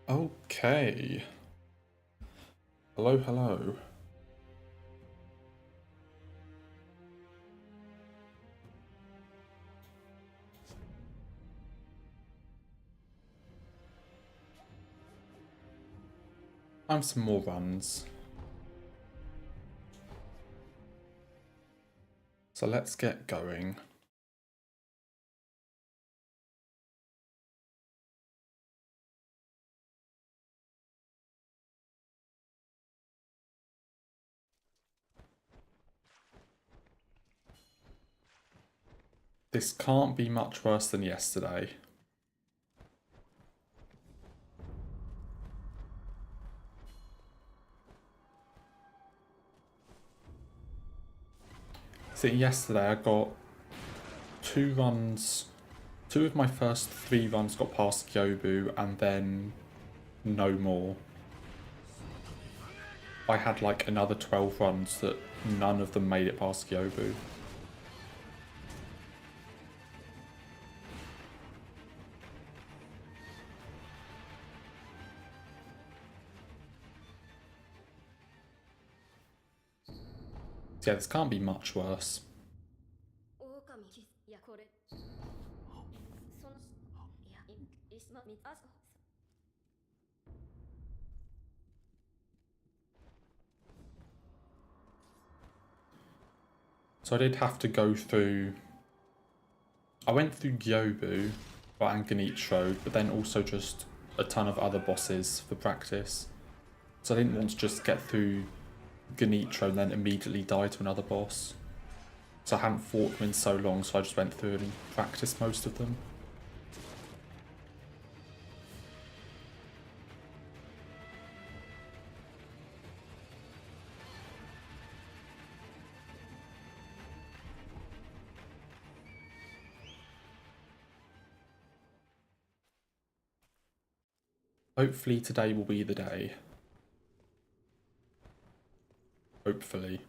Okay. Hello, hello. Time for some more runs. So let's get going. This can't be much worse than yesterday. See, yesterday I got 2 runs. 2 of my first 3 runs got past Gyobu and then no more. I had like another 12 runs that none of them made it past Gyobu. So yeah, this can't be much worse. So I did have to go through... I went through Gyobu and Ganitro, but then also just a ton of other bosses for practice. So I didn't want to just get through Ganitro and then immediately die to another boss. So I haven't fought them in so long, so I just went through and practiced most of them. Hopefully today will be the day. Hopefully.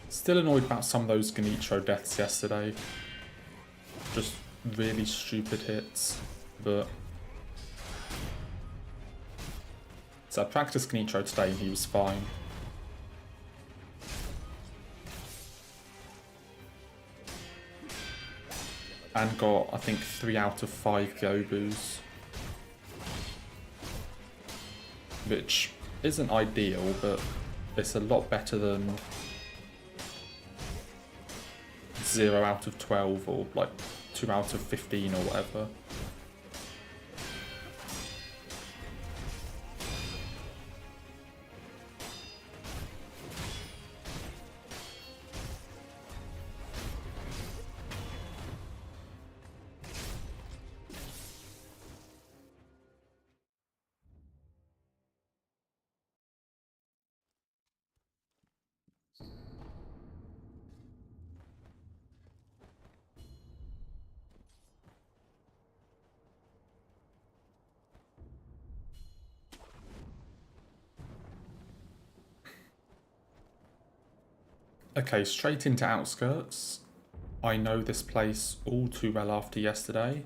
Still annoyed about some of those Ganitro deaths yesterday. Just really stupid hits, but... So I practiced Ganitro today and he was fine. And got, I think, 3 out of 5 Gyobus. Which isn't ideal, but it's a lot better than 0 out of 12 or like 2 out of 15 or whatever. Okay, straight into Outskirts. I know this place all too well after yesterday.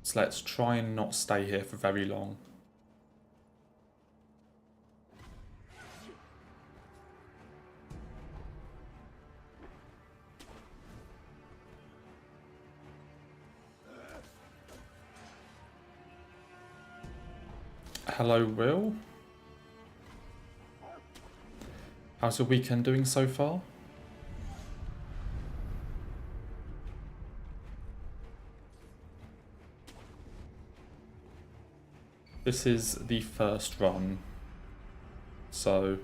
So let's try and not stay here for very long. Hello, Will. How's your weekend doing so far? This is the first run, so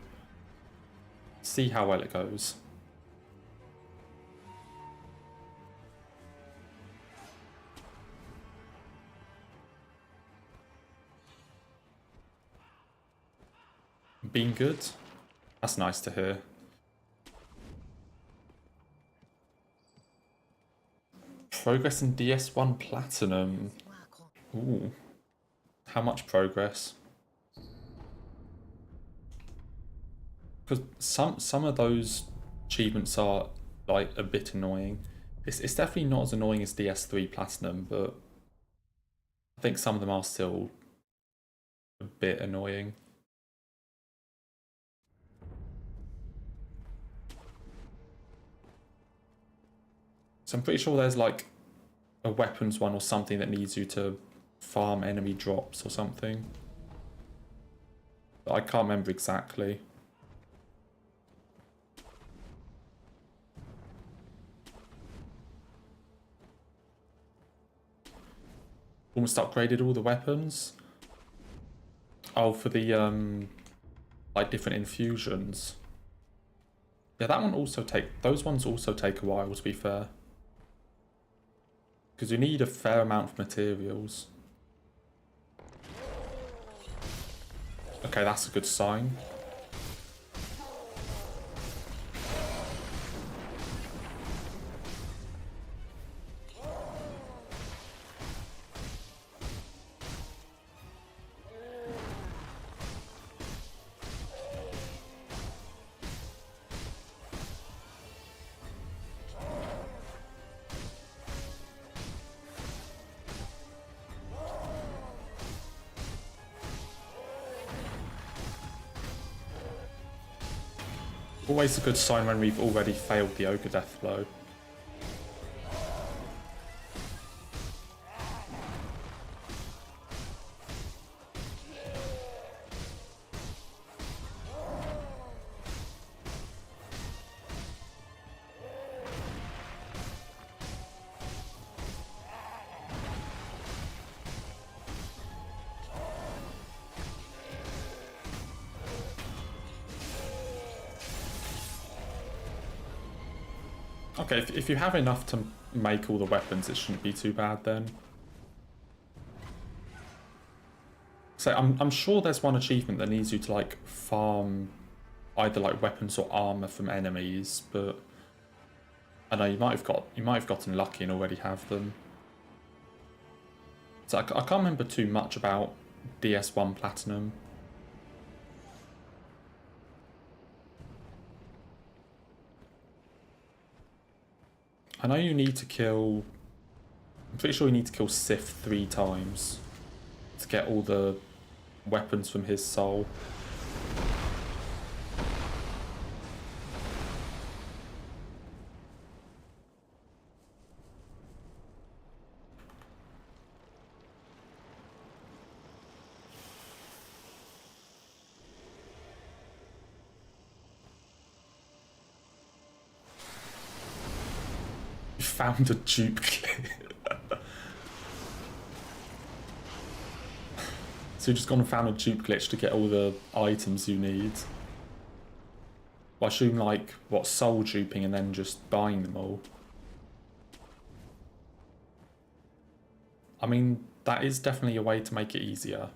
see how well it goes. been good. That's nice to hear. Progress in DS1 Platinum. Ooh. How much progress? Because some of those achievements are like a bit annoying. It's definitely not as annoying as DS3 Platinum, but I think some of them are still a bit annoying. So I'm pretty sure there's like a weapons one or something that needs you to farm enemy drops or something. But I can't remember exactly. Almost upgraded all the weapons. Oh, for the like different infusions. Yeah, that one also those ones also take a while, to be fair. Because you need a fair amount of materials. Okay, that's a good sign. Always a good sign when we've already failed the Ogre Death Blow. Okay, if you have enough to make all the weapons, it shouldn't be too bad then. So I'm sure there's one achievement that needs you to like farm either like weapons or armor from enemies, but I know you might have gotten lucky and already have them. So I can't remember too much about DS1 Platinum. I know you need to kill... I'm pretty sure you need to kill Sif 3 times to get all the weapons from his soul. You found a dupe kit. So you've just gone and found a dupe glitch to get all the items you need. Well, I assume like, what, soul duping and then just buying them all. I mean, that is definitely a way to make it easier.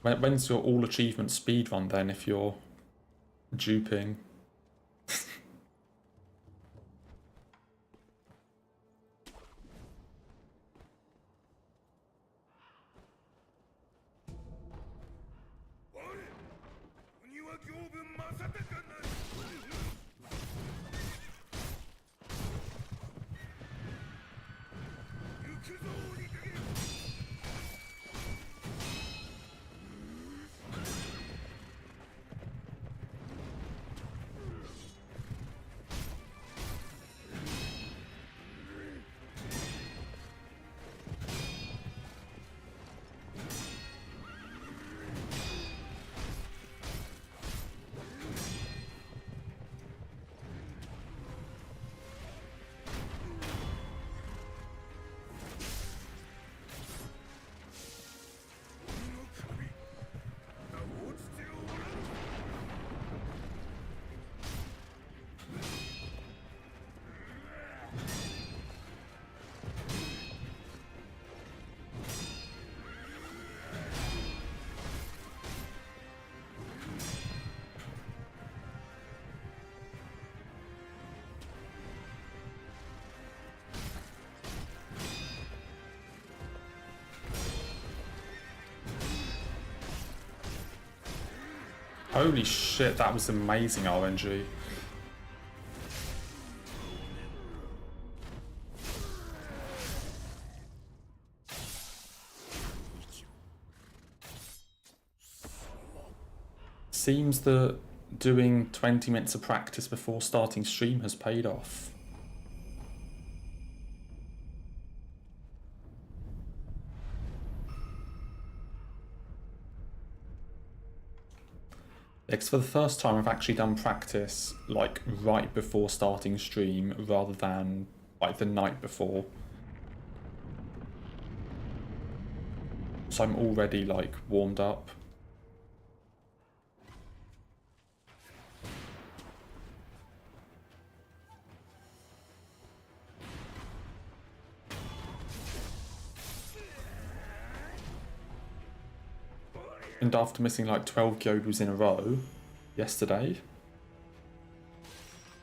When's your all achievement speedrun then if you're duping? Holy shit, that was amazing RNG. Seems that doing 20 minutes of practice before starting stream has paid off. Because for the first time I've actually done practice like right before starting stream rather than like the night before. So I'm already like warmed up. And after missing like 12 Gyobus in a row yesterday,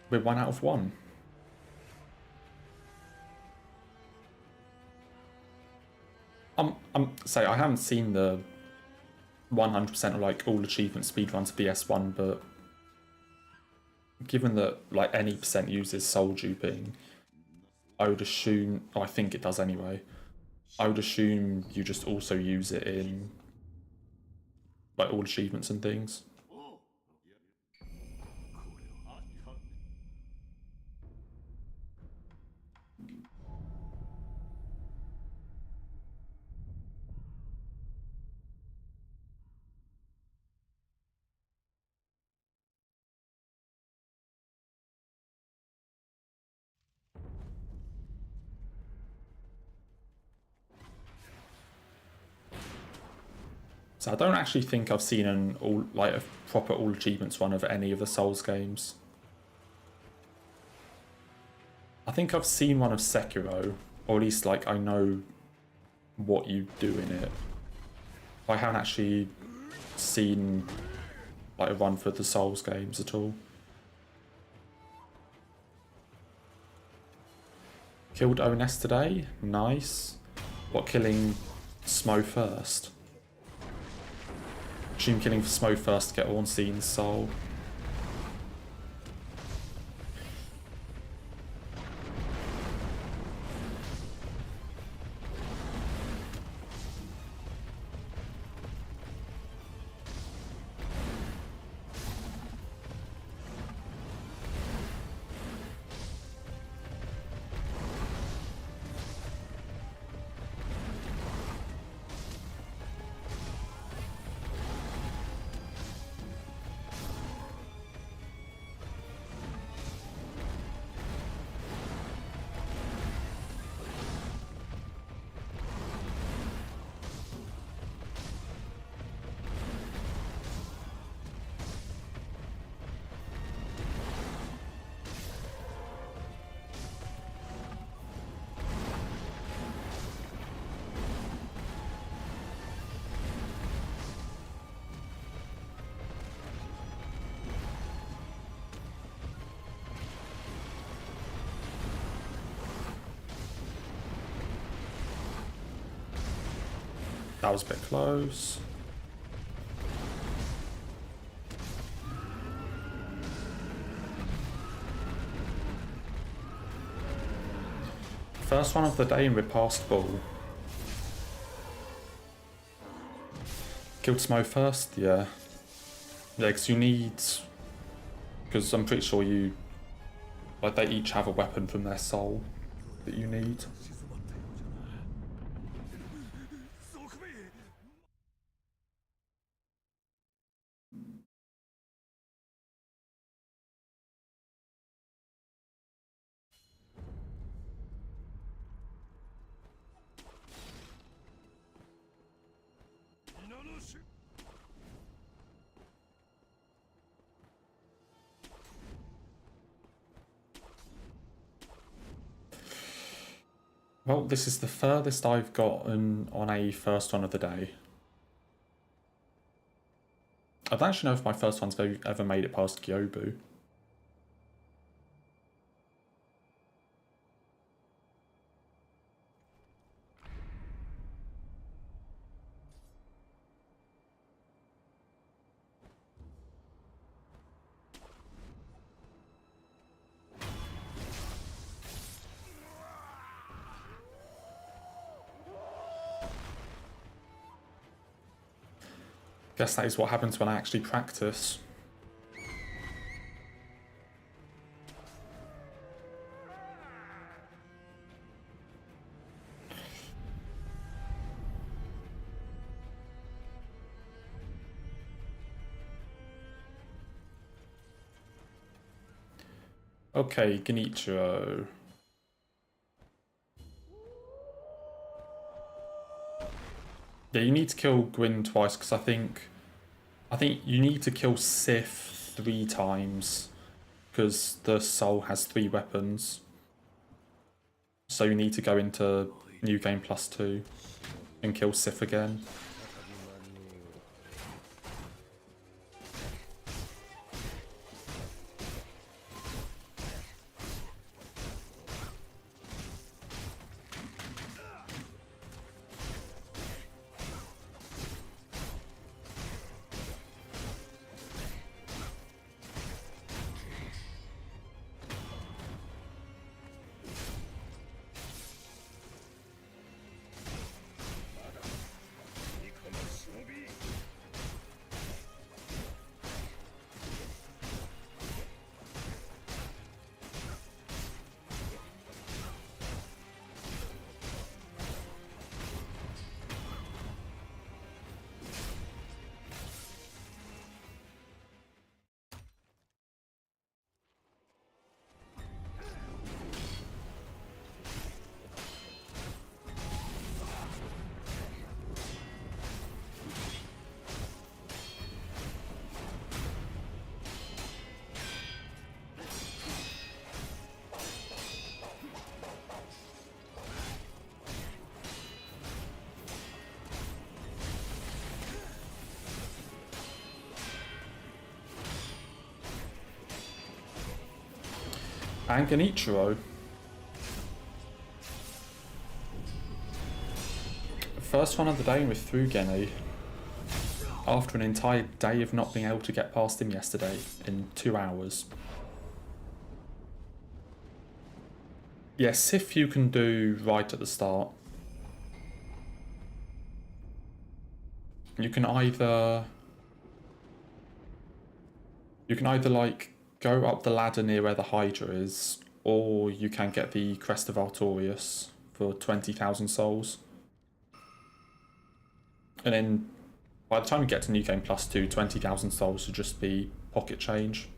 we're 1 out of 1. Say I haven't seen the 100% of like all achievement speedruns of BS1, but given that like any percent uses soul duping, I would assume, I think it does anyway, I would assume you just also use it in like all achievements and things. So I don't actually think I've seen an all like a proper all achievements one of any of the Souls games. I think I've seen one of Sekiro, or at least like I know what you do in it. I haven't actually seen like a run for the Souls games at all. Killed ONS today, nice. What, killing Smo first? Assume killing Smo first to get Ornstein's soul. That was a bit close. First one of the day in Repast Ball. Killed Smo first? Yeah. Yeah, because you need... Because I'm pretty sure you... Like, they each have a weapon from their soul that you need. Well, this is the furthest I've gotten on a first one of the day. I don't actually know if my first one's ever made it past Gyobu. Guess that is what happens when I actually practice. Okay, Genichiro. Yeah, you need to kill Gwyn twice because I think you need to kill Sif 3 times because the soul has 3 weapons. So you need to go into New Game +2 and kill Sif again. And Genichiro. First one of the day with through Geni. After an entire day of not being able to get past him yesterday in 2 hours. Yes, Sif you can do right at the start. You can either like go up the ladder near where the Hydra is, or you can get the Crest of Artorias for 20,000 souls. And then by the time you get to New Game +2, 20,000 souls should just be pocket change.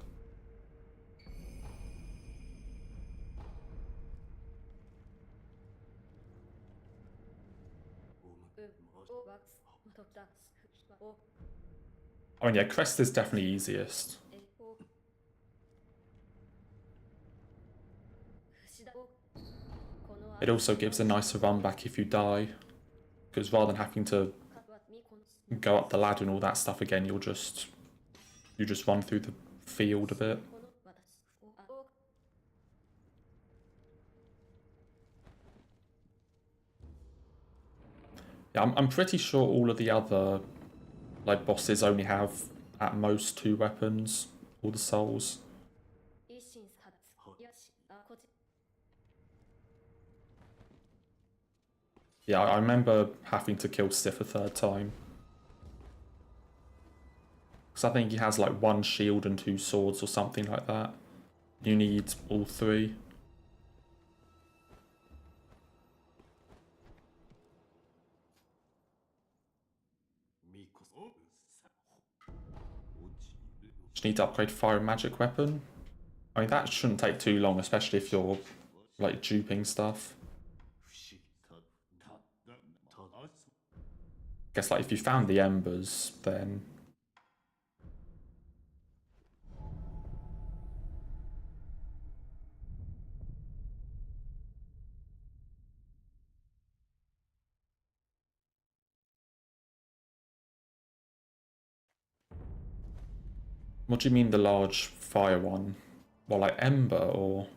I mean, yeah, Crest is definitely easiest. It also gives a nicer run back if you die, because rather than having to go up the ladder and all that stuff again, you just run through the field a bit. Yeah, I'm pretty sure all of the other like bosses only have at most 2 weapons, all the souls. Yeah, I remember having to kill Sif a 3rd time. Because I think he has like 1 shield and 2 swords or something like that. You need all 3. Just need to upgrade fire and magic weapon. I mean, that shouldn't take too long, especially if you're like duping stuff. Guess like if you found the embers, then what do you mean the large fire one? Well, like ember or?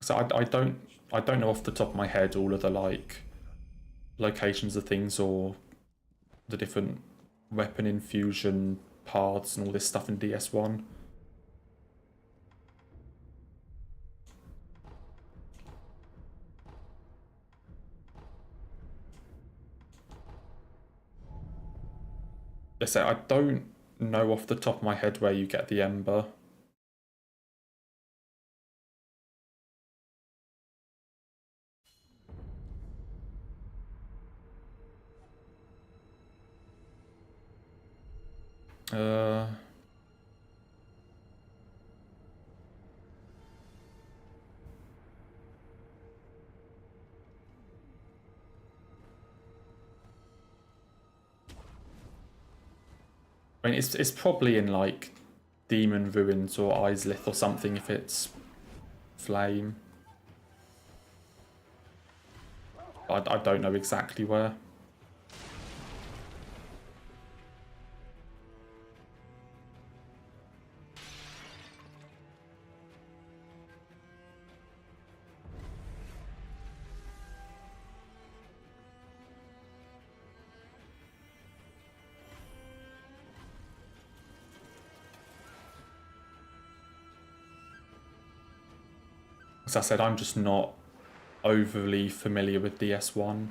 So I don't know off the top of my head all of the like locations of things or the different weapon infusion paths and all this stuff in DS1. I say I don't know off the top of my head where you get the ember. I mean, it's probably in like Demon Ruins or Islith or something if it's flame. I don't know exactly where. As I said, I'm just not overly familiar with DS1.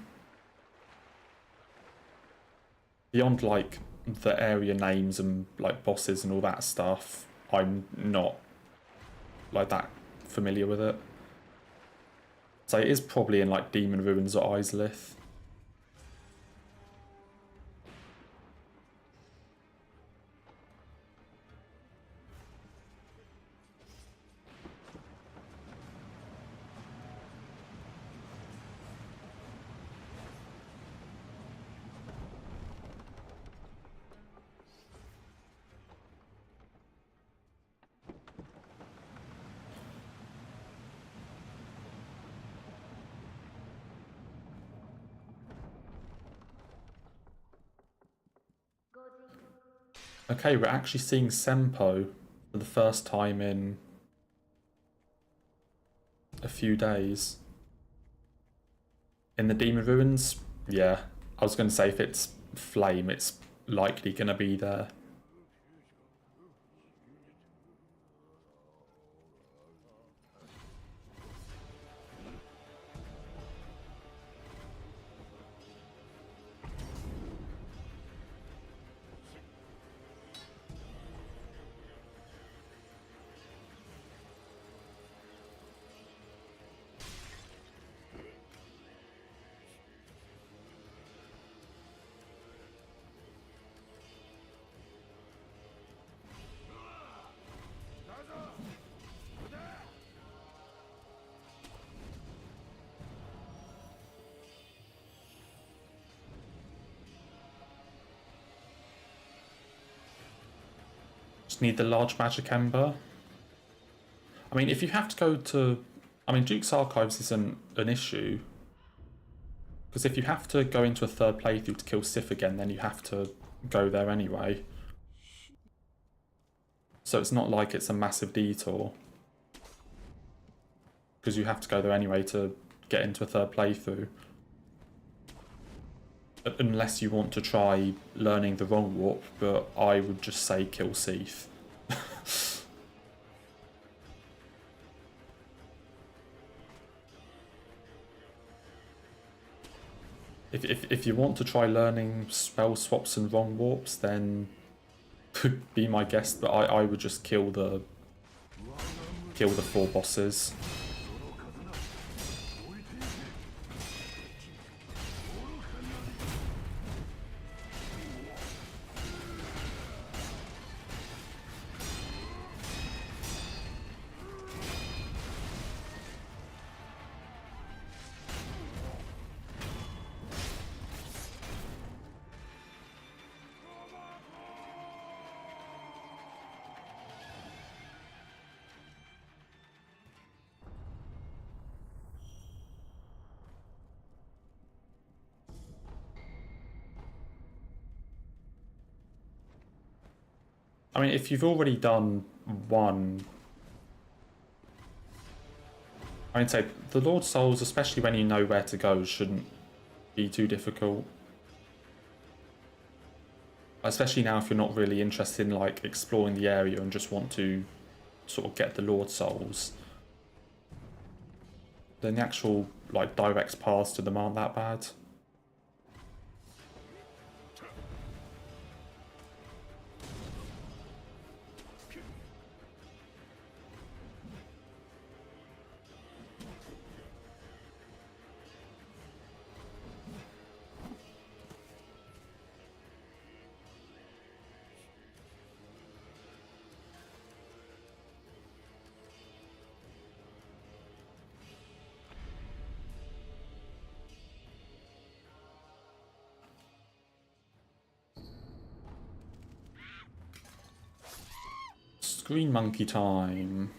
Beyond like the area names and like bosses and all that stuff, I'm not like that familiar with it. So it is probably in like Demon Ruins or Islith. Okay, we're actually seeing Senpo for the first time in a few days. In the Demon Ruins, yeah. I was going to say if it's flame, it's likely going to be there. Just need the large magic ember. I mean, if you have to go to... I mean, Duke's Archives isn't an issue. Because if you have to go into a third playthrough to kill Sif again, then you have to go there anyway. So it's not like it's a massive detour. Because you have to go there anyway to get into a third playthrough. Unless you want to try learning the wrong warp, but I would just say kill Seath. If you want to try learning spell swaps and wrong warps, then be my guest, but I would just kill the 4 bosses. I mean, if you've already done one... I mean, say, the Lord Souls, especially when you know where to go, shouldn't be too difficult. Especially now if you're not really interested in, like, exploring the area and just want to sort of get the Lord Souls. Then the actual, like, direct paths to them aren't that bad. Green monkey time.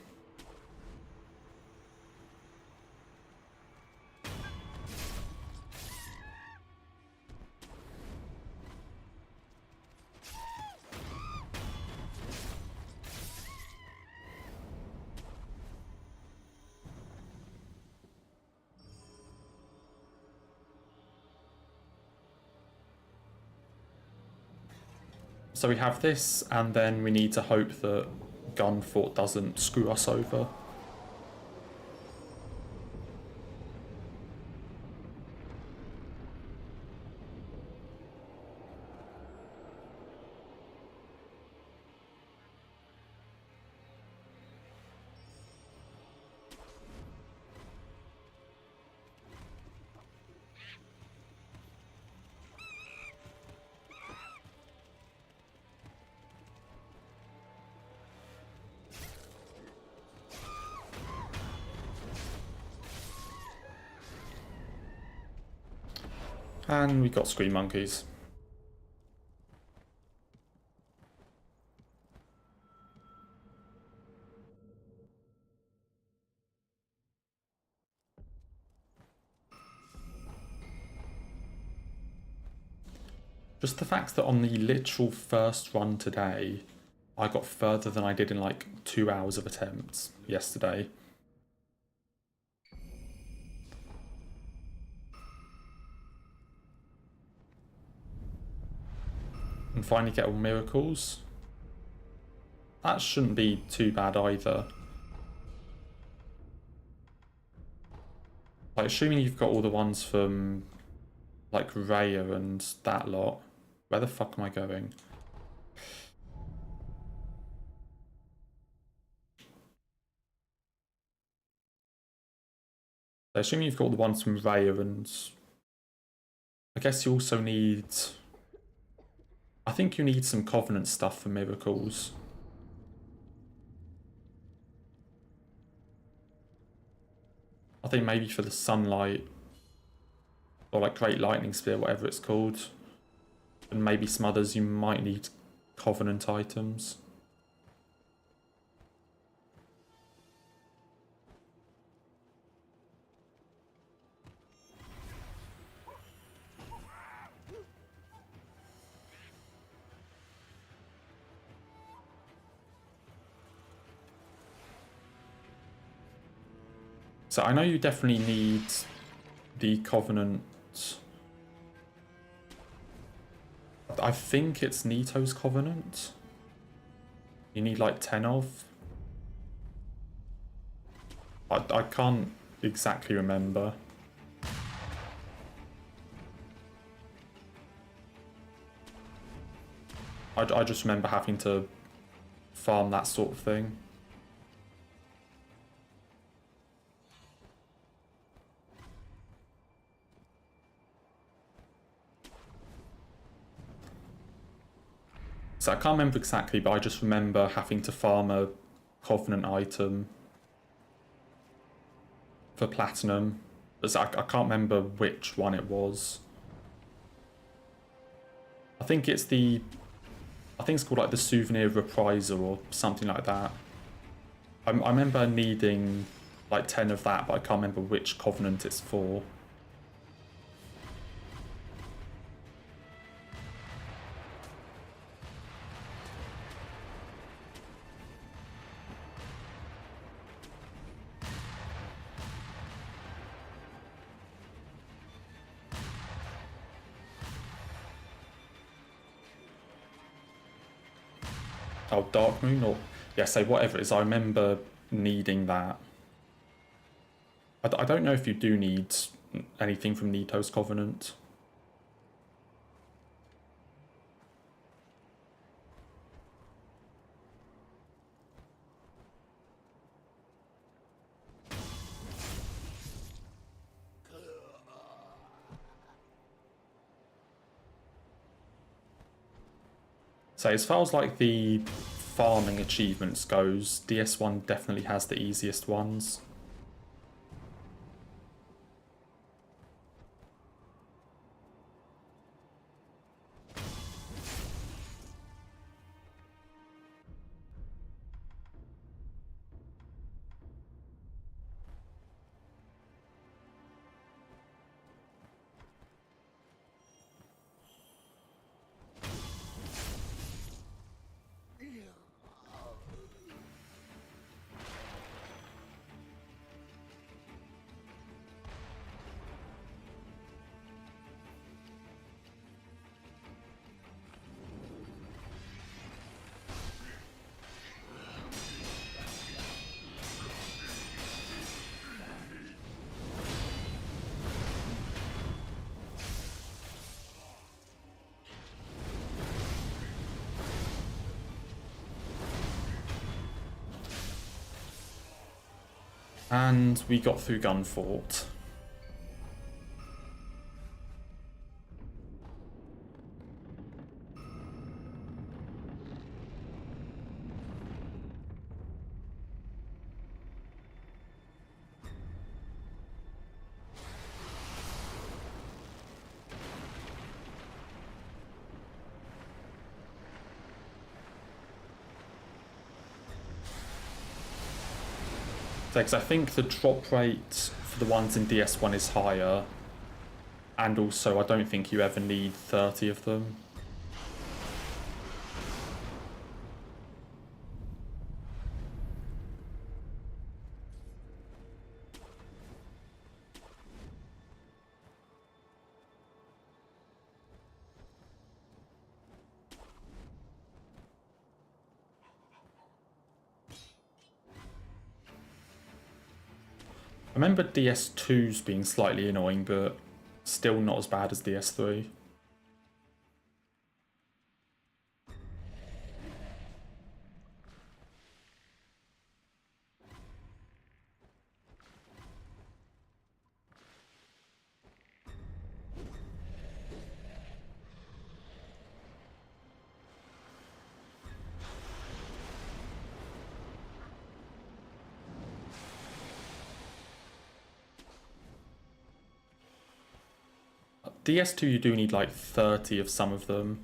So we have this, and then we need to hope that Gunfort doesn't screw us over. And we got Scream Monkeys. Just the fact that on the literal first run today, I got further than I did in like 2 hours of attempts yesterday. And finally get all miracles. That shouldn't be too bad either. Like, assuming you've got all the ones from like Raya and that lot. Where the fuck am I going? So assuming you've got all the ones from Raya, and I guess you also need... I think you need some Covenant stuff for miracles. I think maybe for the Sunlight, or like Great Lightning Spear, whatever it's called, and maybe some others, you might need Covenant items. So I know you definitely need the Covenant. I think it's Nito's Covenant. You need like 10 of. I can't exactly remember. I just remember having to farm that sort of thing. So I can't remember exactly, but I just remember having to farm a Covenant item for Platinum. So I can't remember which one it was. I think it's called like the Souvenir Reprisal or something like that. I remember needing like 10 of that, but I can't remember which Covenant it's for. Oh, Dark Moon, or yeah, say whatever it is. I remember needing that. I don't know if you do need anything from Nito's Covenant. So as far as like the farming achievements goes, DS1 definitely has the easiest ones. And we got through Gunfort. Because I think the drop rate for the ones in DS1 is higher, and also I don't think you ever need 30 of them. I remember DS2's being slightly annoying, but still not as bad as DS3. DS2 you do need like 30 of some of them.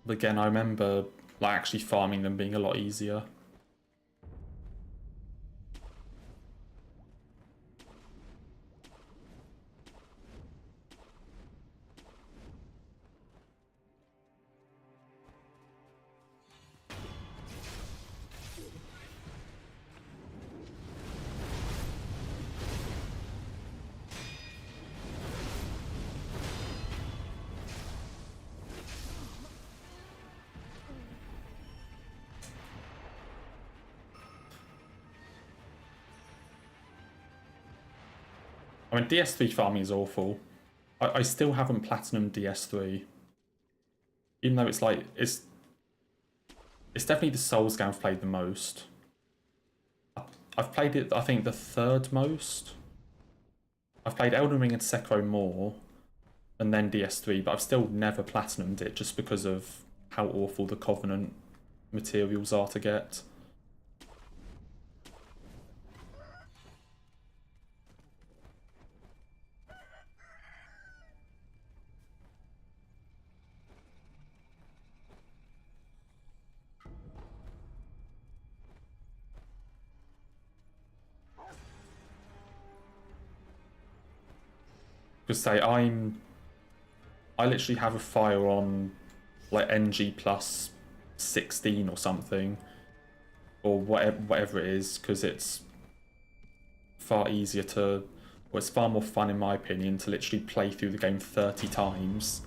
But again, I remember like actually farming them being a lot easier. I mean, DS3 farming is awful. I still haven't platinum DS3. Even though it's like, it's definitely the Souls game I've played the most. I've played it, I think, the third most. I've played Elden Ring and Sekiro more, and then DS3, but I've still never platinumed it just because of how awful the Covenant materials are to get. Because say I literally have a fire on like NG plus 16 or something, or whatever it is, because it's far easier to, well, it's far more fun in my opinion to literally play through the game 30 times,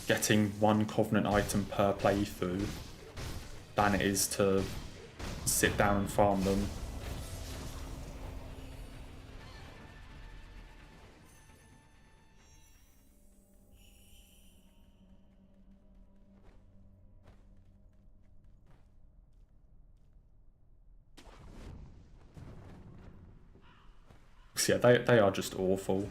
getting one Covenant item per playthrough, than it is to sit down and farm them. Yeah, they are just awful.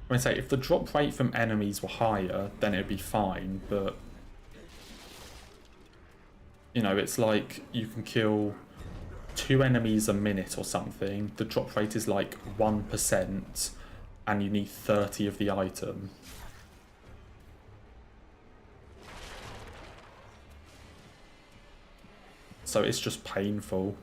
I mean, say, if the drop rate from enemies were higher, then it'd be fine, but... You know, it's like you can kill 2 enemies a minute or something. The drop rate is like 1%, and you need 30 of the item. So it's just painful.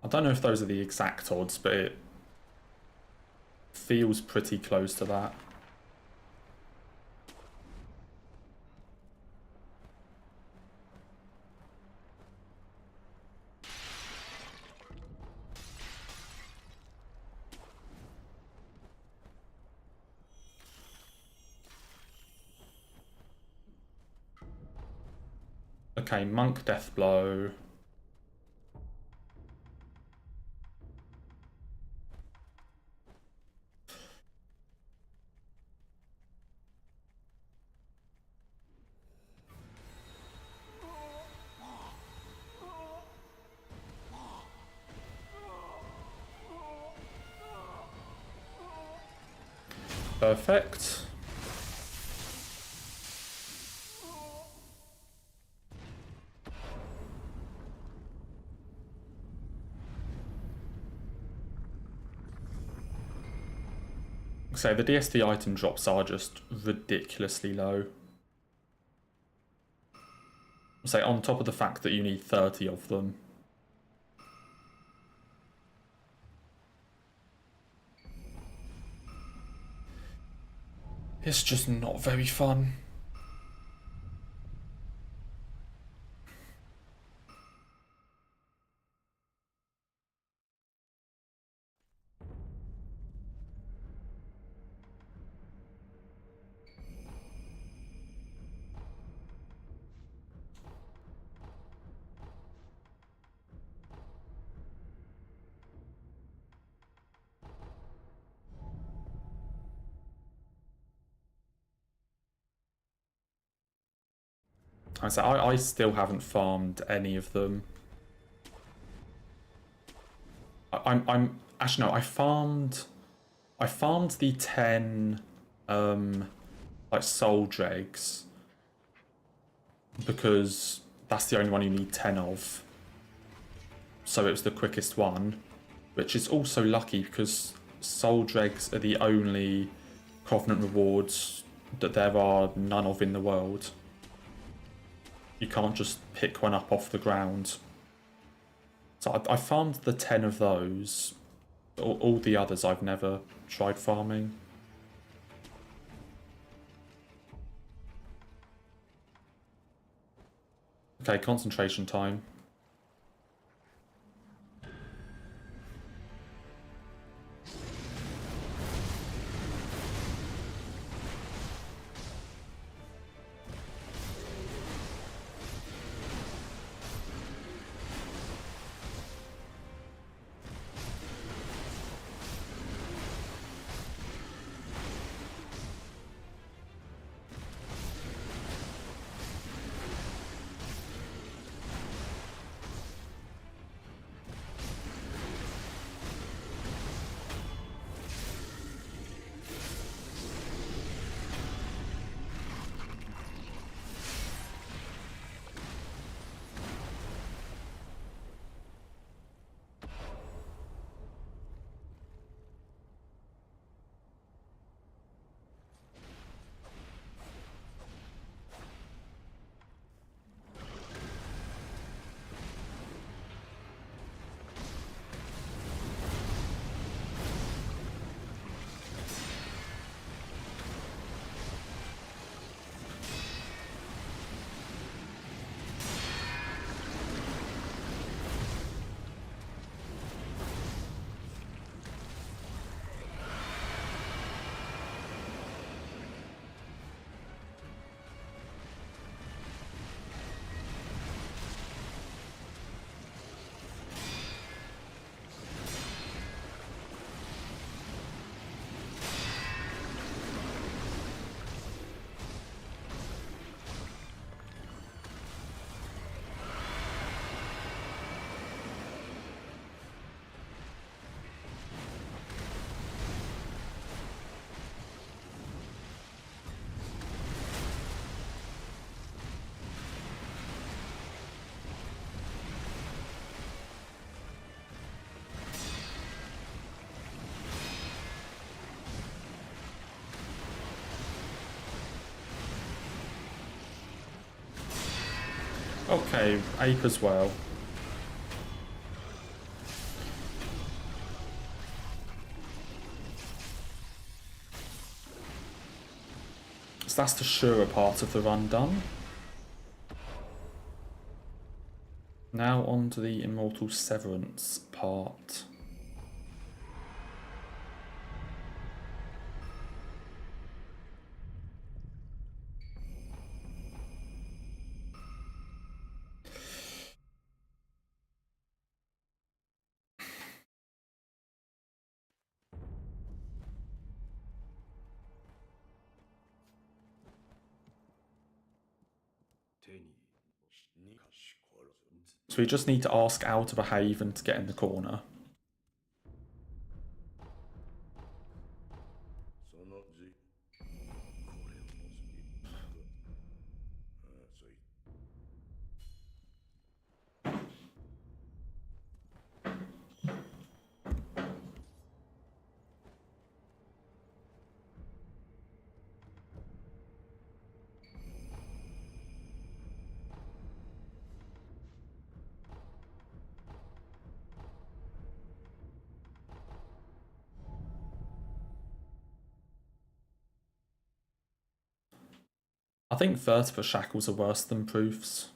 I don't know if those are the exact odds, but it feels pretty close to that. Okay, Monk Deathblow. Perfect. So the DST item drops are just ridiculously low. So on top of the fact that you need 30 of them. It's just not very fun. I still haven't farmed any of them. I'm actually no. I farmed the 10 like soul dregs because that's the only one you need 10 of. So it was the quickest one, which is also lucky because soul dregs are the only Covenant rewards that there are none of in the world. You can't just pick one up off the ground. So I farmed the 10 of those. All the others I've never tried farming. Okay, concentration time. Okay, ape as well. So that's the surer part of the run done. Now on to the Immortal Severance part. So we just need to ask Al to behave and to get in the corner. I think vertebra shackles are worse than proofs,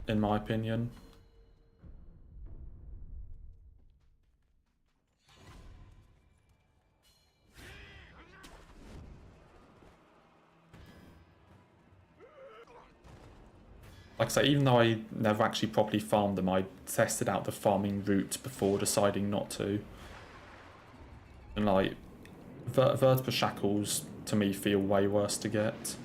in my opinion. Like I say, even though I never actually properly farmed them, I tested out the farming route before deciding not to. And like, vertebra shackles to me feel way worse to get.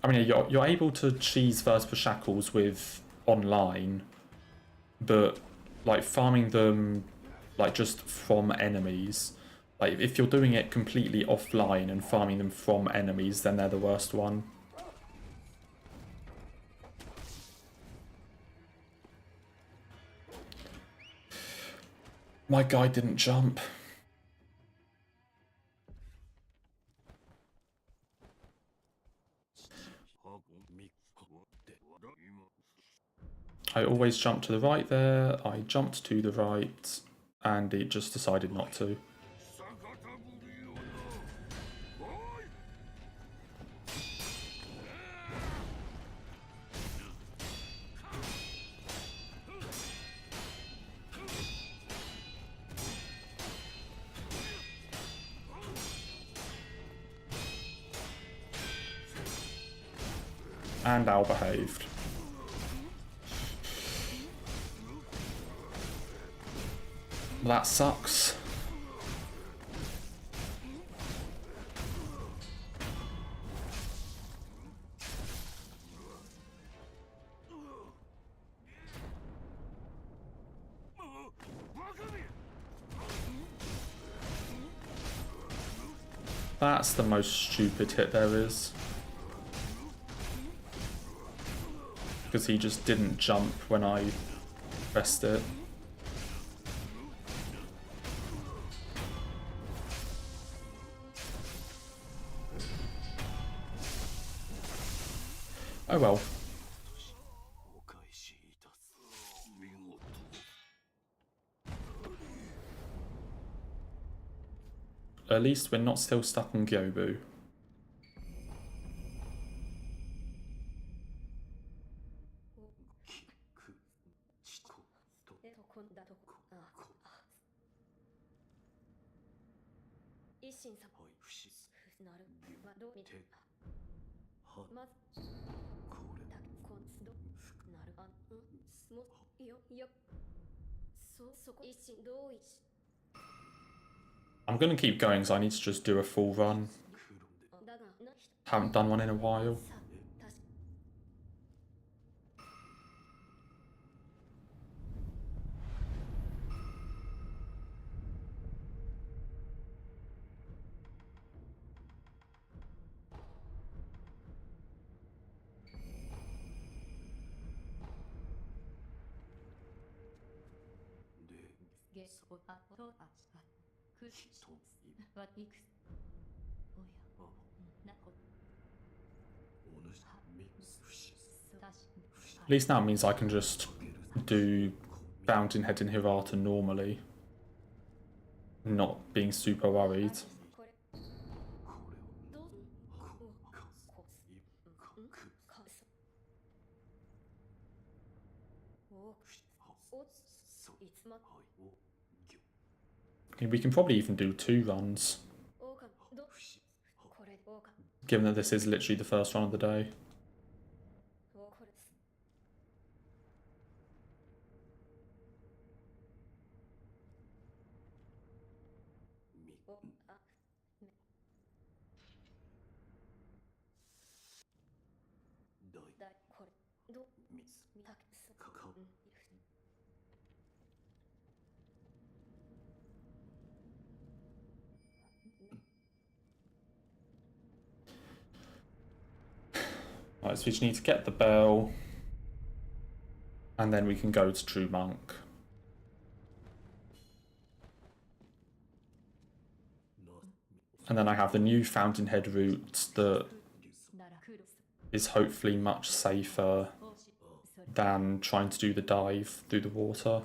I mean, you're able to cheese vertebra shackles with online, but like farming them like just from enemies, like if you're doing it completely offline and farming them from enemies, then they're the worst one. My guy didn't jump. I always jump to the right there. I jumped to the right and it just decided not to. And Al behaved. That sucks. That's the most stupid hit there is. Because he just didn't jump when I pressed it. Oh well. At least we're not still stuck on Gyobu. I'm gonna keep going because I need to just do a full run. Haven't done one in a while. At least now it means I can just do Fountainhead and Hirata normally. Not being super worried. We can probably even do 2 runs. Given that this is literally the first run of the day. Right, so we just need to get the bell, and then we can go to True Monk. And then I have the new Fountainhead route that is hopefully much safer than trying to do the dive through the water.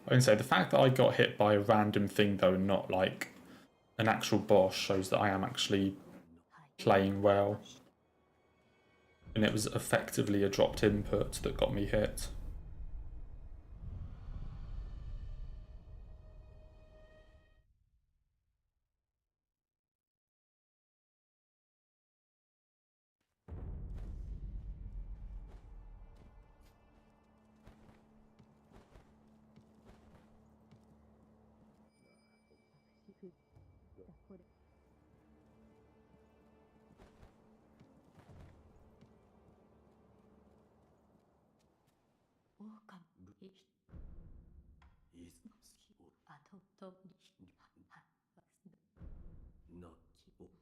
I can say the fact that I got hit by a random thing though, not like an actual boss, shows that I am actually playing well. And it was effectively a dropped input that got me hit.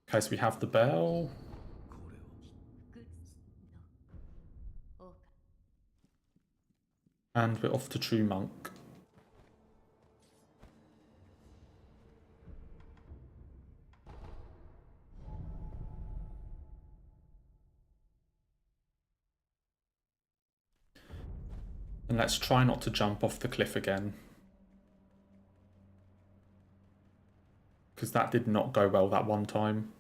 Okay, so we have the bell. And we're off to True Monk. And let's try not to jump off the cliff again. Because that did not go well that one time.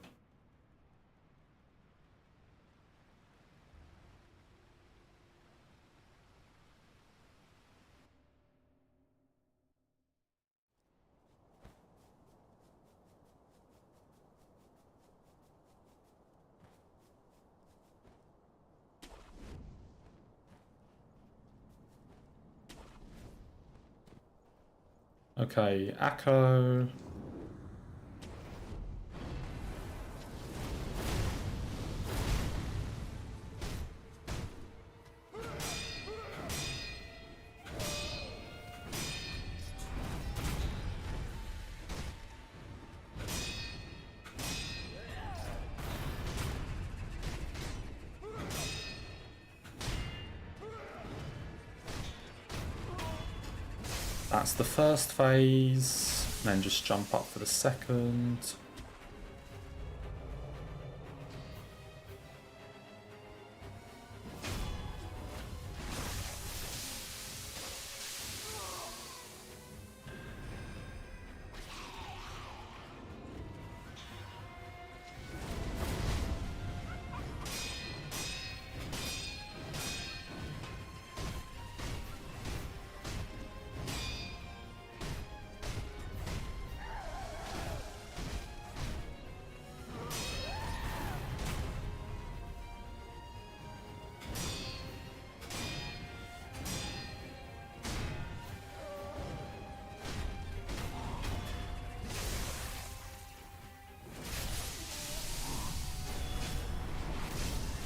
Okay, Akko. That's the first phase, and then just jump up for the second.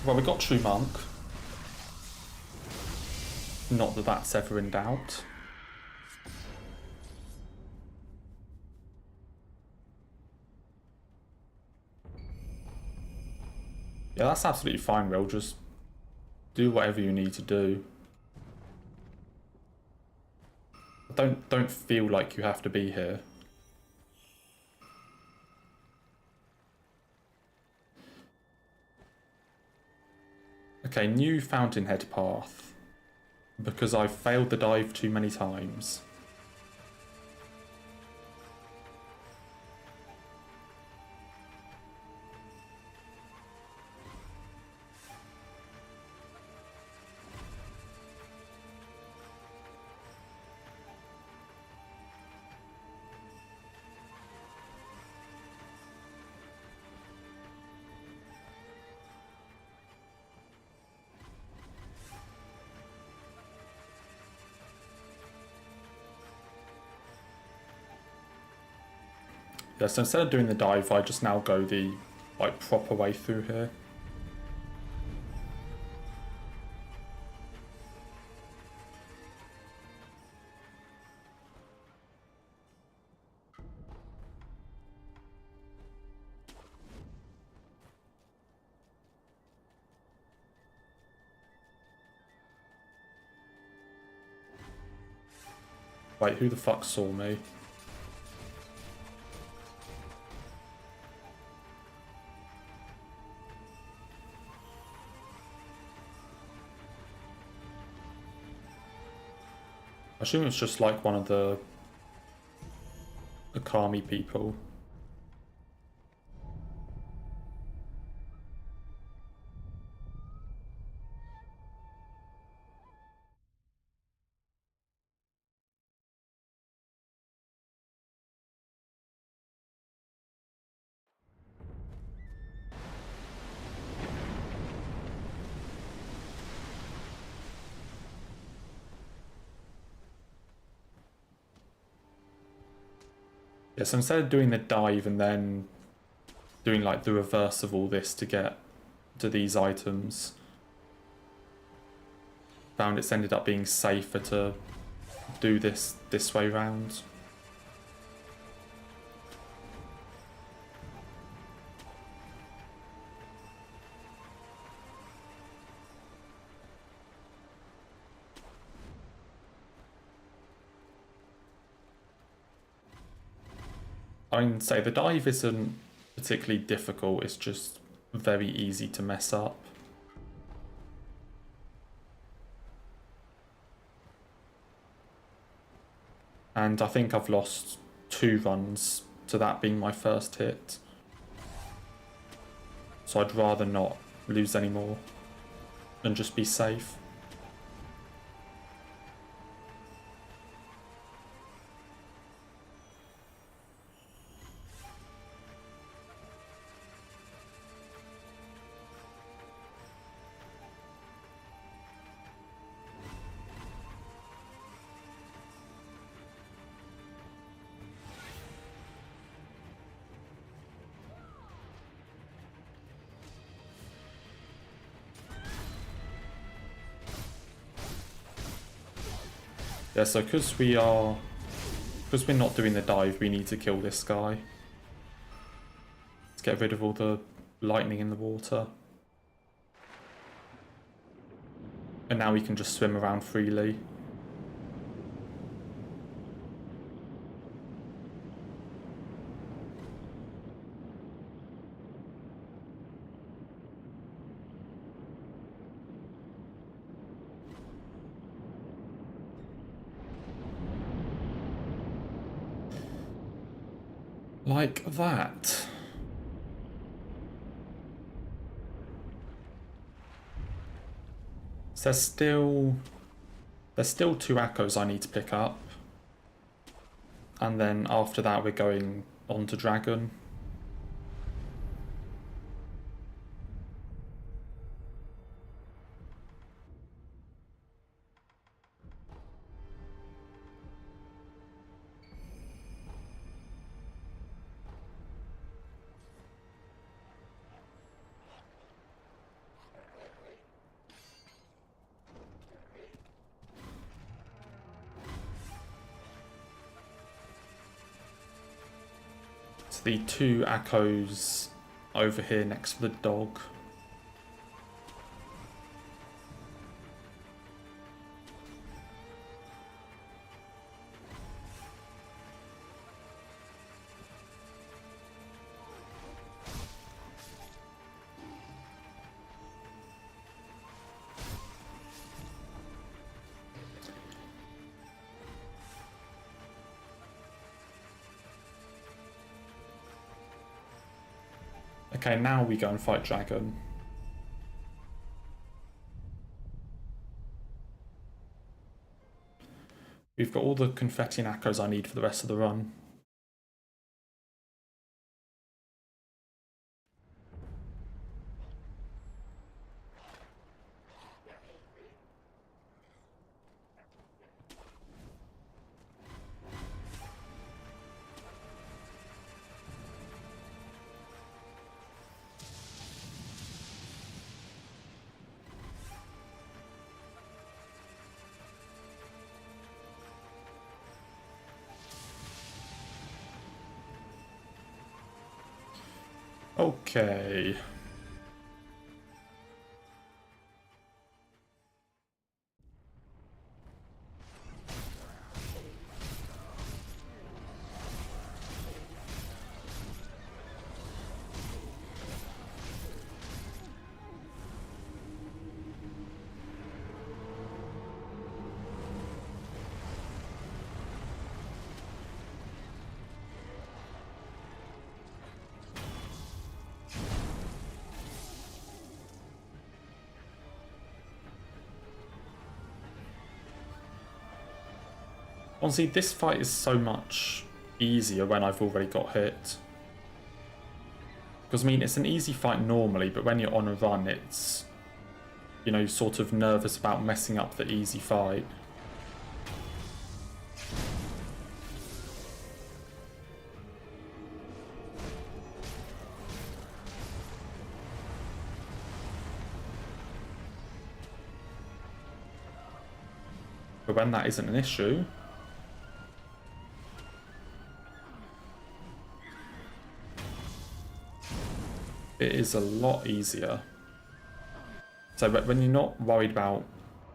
Well, we got True Monk. Not that that's ever in doubt. Yeah, that's absolutely fine, Will. Just do whatever you need to do. Don't feel like you have to be here. Okay, new Fountainhead path. Because I've failed the dive too many times. Yeah, so instead of doing the dive, I just now go the like proper way through here. Wait, who the fuck saw me? I assume it's just like one of the Akami people. Yeah, so instead of doing the dive and then doing like the reverse of all this to get to these items, found it's ended up being safer to do this way round. I can say the dive isn't particularly difficult, it's just very easy to mess up. And I think I've lost 2 runs to that being my first hit. So I'd rather not lose any more and just be safe. Yeah, so because we're not doing the dive, we need to kill this guy. Let's get rid of all the lightning in the water. And now we can just swim around freely. Like that. So there's still 2 echoes I need to pick up. And then after that we're going on to Dragon. So the 2 echoes over here next to the dog. Okay, now we go and fight Dragon. We've got all the confetti and echoes I need for the rest of the run. Okay. Honestly, this fight is so much easier when I've already got hit. Because, I mean, it's an easy fight normally, but when you're on a run, it's, you know, sort of nervous about messing up the easy fight. But when that isn't an issue, it is a lot easier. So when you're not worried about,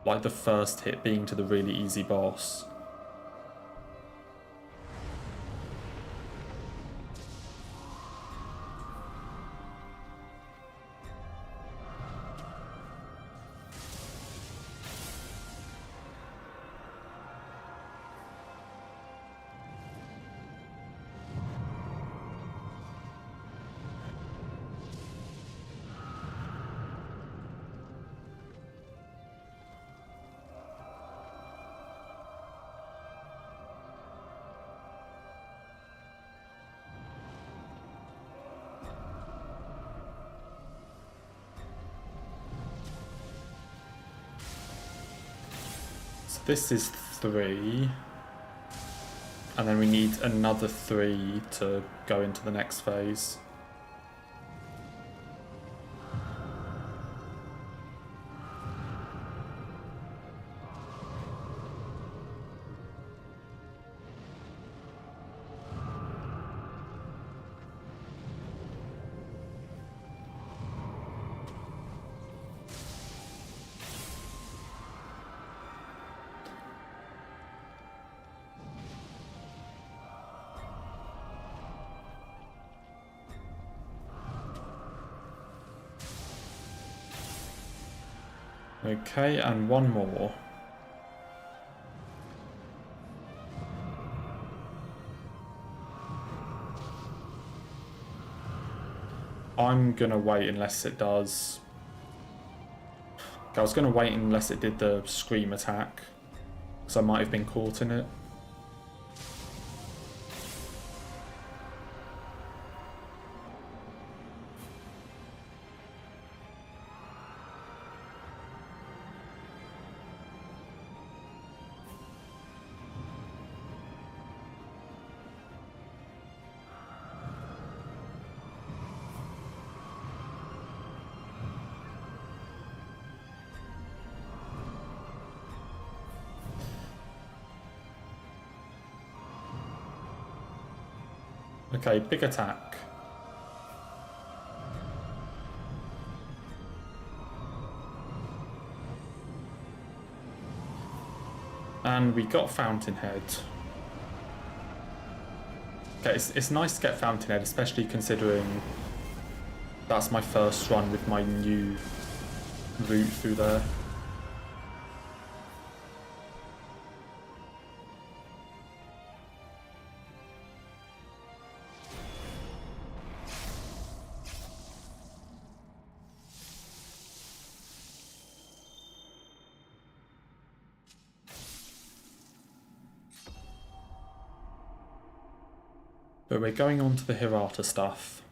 like, the first hit being to the really easy boss, this is 3, and then we need another 3 to go into the next phase. Okay, and one more. I'm gonna wait unless it does. I was gonna wait unless it did the scream attack, because I might have been caught in it. Okay, big attack. And we got Fountainhead. Okay, it's nice to get Fountainhead, especially considering that's my first run with my new route through there. But we're going on to the Hirata stuff.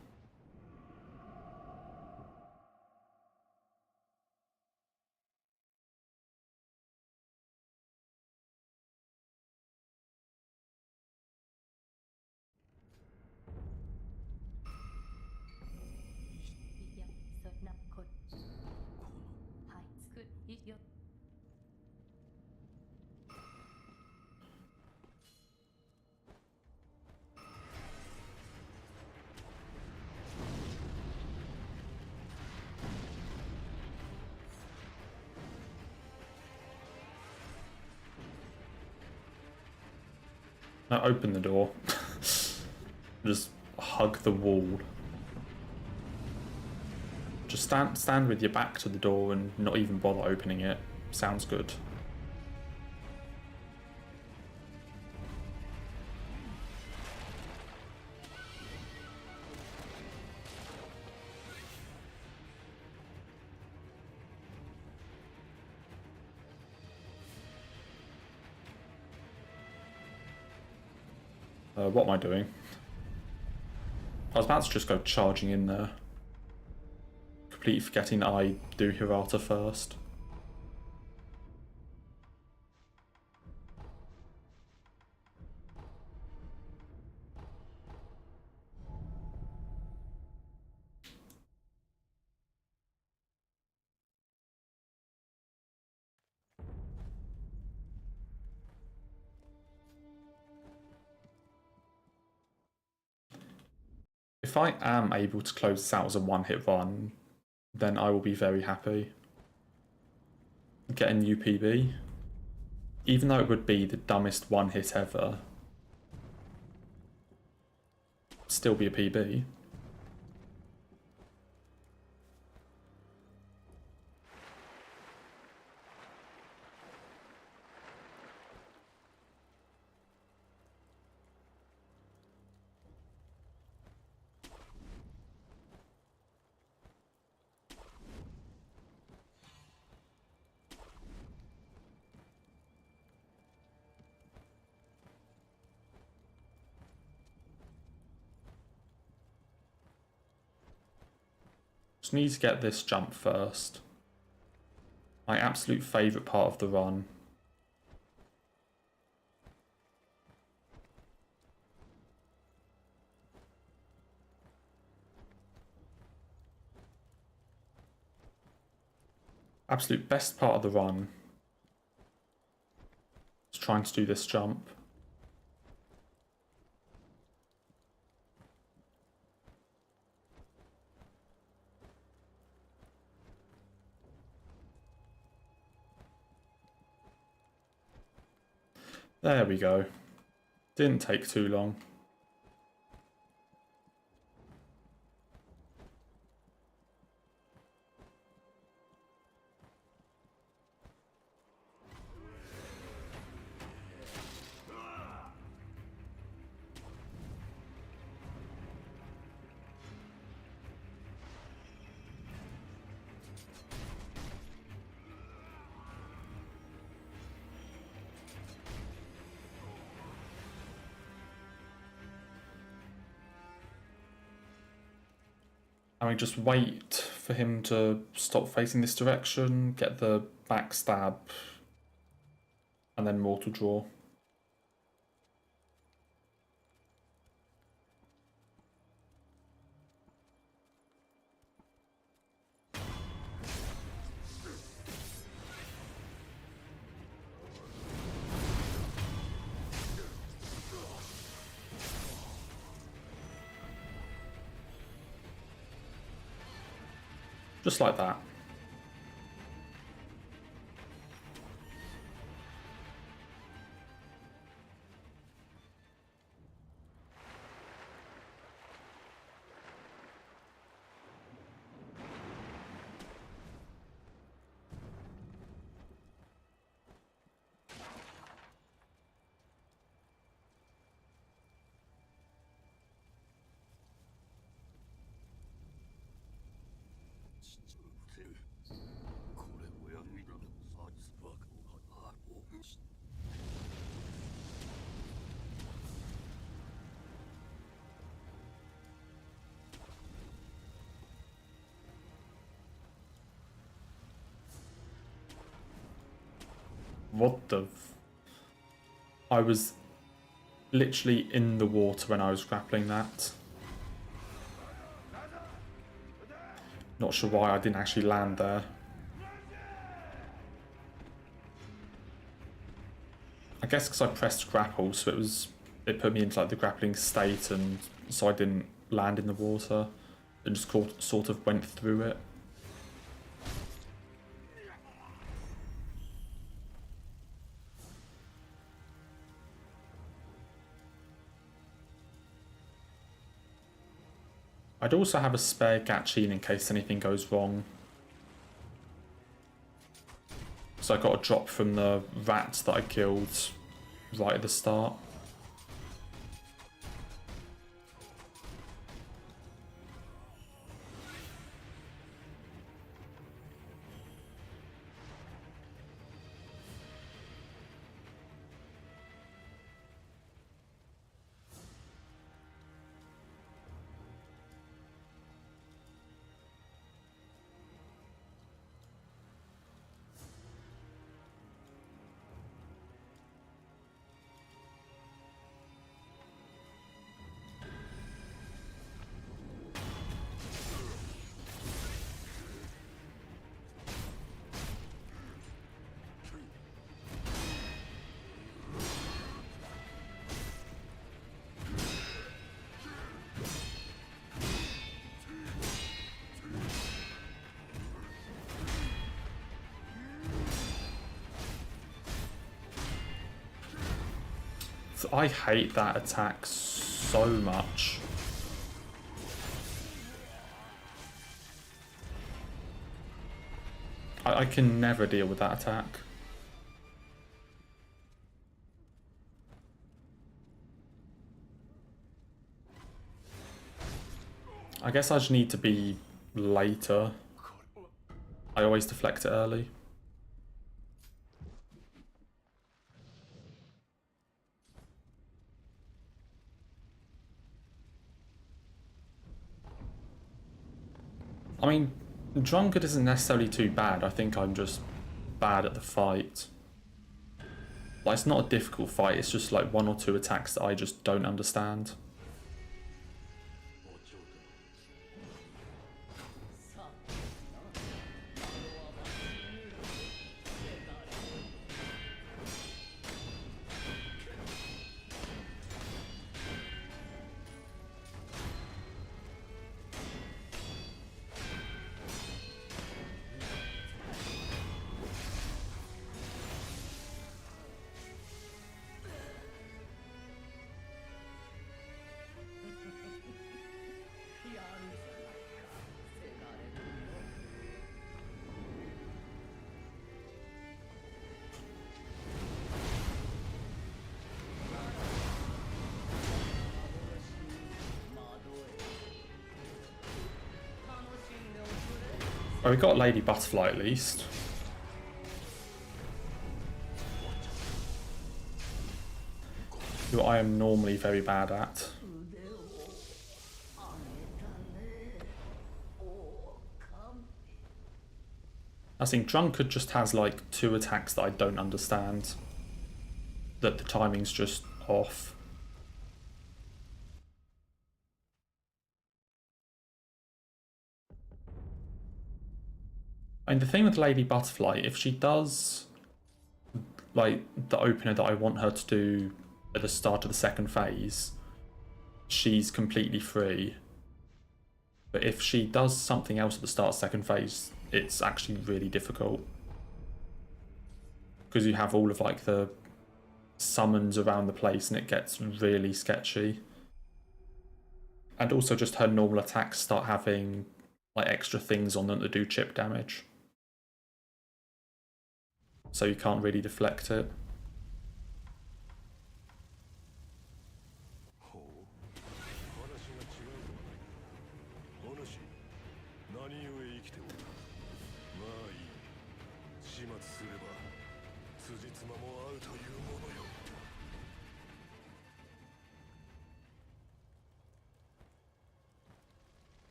Now open the door. Just hug the wall. Just stand with your back to the door and not even bother opening it. Sounds good. What am I doing? I was about to just go charging in there. Completely forgetting that I do Hirata first. If I am able to close this out as a one-hit run, then I will be very happy. Get a new PB. Even though it would be the dumbest one hit ever, still be a PB. Just need to get this jump first. My absolute favourite part of the run. Absolute best part of the run is trying to do this jump. There we go. Didn't take too long. And we just wait for him to stop facing this direction, get the backstab, and then mortal draw. Just like that. What the I was literally in the water when I was grappling that. Not sure why I didn't actually land there. I guess because I pressed grapple, so it put me into like the grappling state, and so I didn't land in the water and just sort of went through it. I'd also have a spare Gatchin in case anything goes wrong. So I got a drop from the rat that I killed right at the start. I hate that attack so much. I can never deal with that attack. I guess I just need to be later. I always deflect it early. I mean, Drunkard isn't necessarily too bad. I think I'm just bad at the fight. Like, it's not a difficult fight, it's just like one or two attacks that I just don't understand. Oh, we got Lady Butterfly at least. Who I am normally very bad at. I think Drunkard just has like two attacks that I don't understand. That the timing's just off. And the thing with Lady Butterfly, if she does like the opener that I want her to do at the start of the second phase, she's completely free. But if she does something else at the start of the second phase, it's actually really difficult. Because you have all of like the summons around the place and it gets really sketchy. And also just her normal attacks start having like extra things on them that do chip damage. So you can't really deflect it.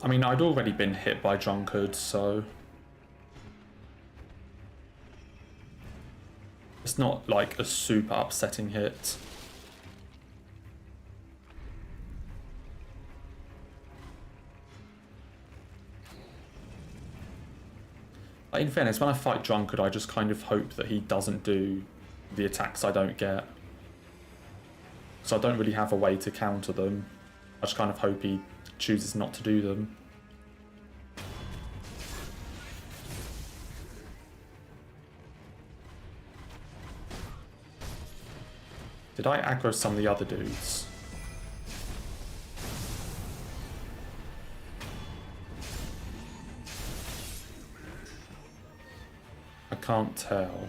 I mean, I'd already been hit by Drunkard, so it's not like a super upsetting hit. In fairness, when I fight Drunkard, I just kind of hope that he doesn't do the attacks I don't get. So I don't really have a way to counter them. I just kind of hope he chooses not to do them. Did I aggro some of the other dudes? I can't tell.